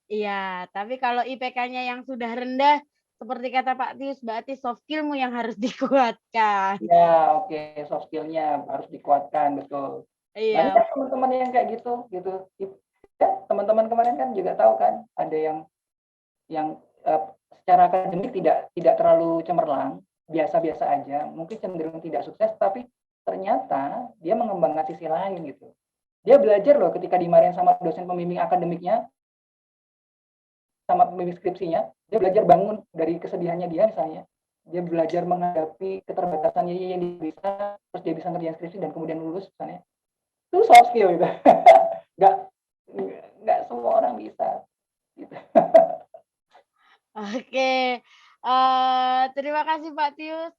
iya, tapi kalau IPK-nya yang sudah rendah, seperti kata Pak Tius, berarti soft skill-mu yang harus dikuatkan. ya, oke, soft skill-nya harus dikuatkan, betul. Banyak Iya, teman-teman yang kayak gitu. Ya, teman-teman kemarin kan juga tahu kan, ada yang secara akademik tidak terlalu cemerlang, biasa-biasa aja, mungkin cenderung tidak sukses, tapi ternyata dia mengembangkan sisi lain gitu. Dia belajar loh ketika dimarahin sama dosen pembimbing akademiknya, sama pembimbing skripsinya, dia belajar bangun dari kesedihannya dia misalnya. Dia belajar menghadapi keterbatasannya yang dia bisa, terus dia bisa ngerjain skripsi dan kemudian lulus misalnya. Itu soft skill gitu. nggak, nggak semua orang bisa. Gitu. oke. Terima kasih Pak Tius,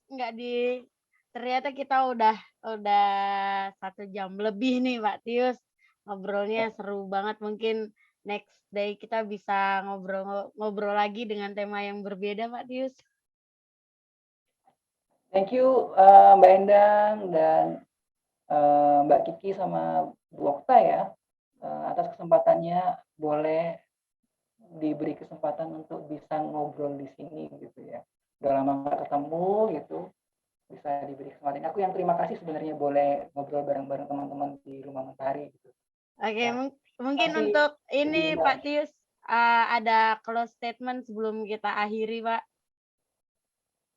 ternyata kita udah 1 jam lebih nih Pak Tius. Ngobrolnya seru banget, mungkin next day kita bisa ngobrol lagi dengan tema yang berbeda Pak Tius. Thank you Mbak Endang dan Mbak Kiki sama Bu Okta ya atas kesempatannya boleh diberi kesempatan untuk bisa ngobrol di sini gitu ya. Udah lama nggak ketemu gitu. bisa diberi kesempatan. Aku yang terima kasih sebenarnya boleh ngobrol bareng-bareng teman-teman di Rumah Matahari gitu. Oke, Ya, mungkin kasih untuk jadi ini Mbak. Pak Tius ada close statement sebelum kita akhiri, Pak.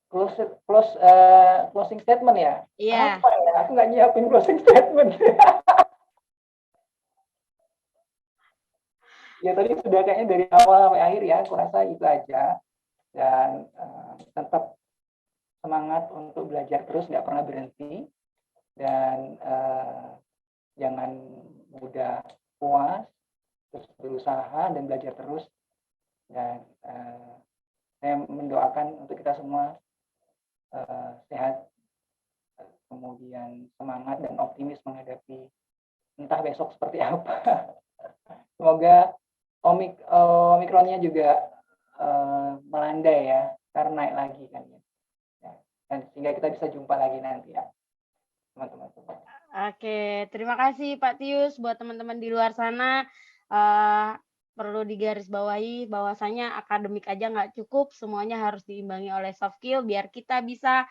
Closing statement ya? Iya. Apa ya? Aku nggak nyiapin closing statement. Ya tadi sudah kayaknya dari awal sampai akhir ya, aku rasa itu aja. Dan tetap semangat untuk belajar terus, nggak pernah berhenti. Dan jangan mudah puas, terus berusaha dan belajar terus. Dan saya mendoakan untuk kita semua sehat, kemudian semangat dan optimis menghadapi entah besok seperti apa. Semoga Omikronnya juga melandai ya, karena naik lagi kan ya. Dan sehingga kita bisa jumpa lagi nanti ya, teman-teman. Oke, terima kasih Pak Tius. Buat teman-teman di luar sana, perlu digarisbawahi bahwasanya akademik aja nggak cukup, semuanya harus diimbangi oleh soft skill biar kita bisa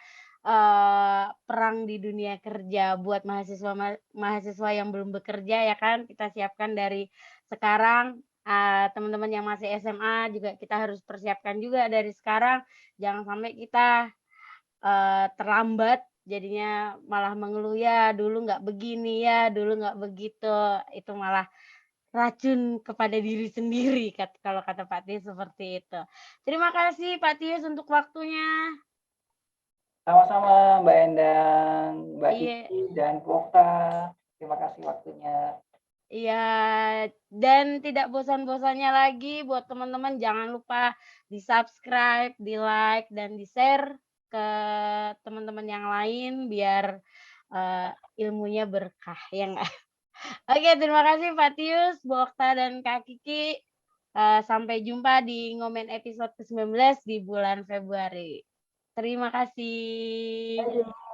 perang di dunia kerja. Buat mahasiswa yang belum bekerja ya kan, kita siapkan dari sekarang. Teman-teman yang masih SMA juga kita harus persiapkan juga dari sekarang. Jangan sampai kita terlambat jadinya malah mengeluh, ya dulu nggak begini, ya dulu nggak begitu. Itu malah racun kepada diri sendiri kalau kata Pak Tius seperti itu. Terima kasih Pak Tius untuk waktunya. Sama-sama Mbak Endang, Mbak Iya, Kiki, dan Pokta. Terima kasih waktunya. iya, dan tidak bosan-bosannya lagi buat teman-teman jangan lupa di-subscribe, di-like, dan di-share ke teman-teman yang lain biar ilmunya berkah, ya nggak? Oke, terima kasih Pak Tius, Bu Okta, dan Kak Kiki. Sampai jumpa di Ngomen episode ke-19 di bulan Februari. Terima kasih. Thank you.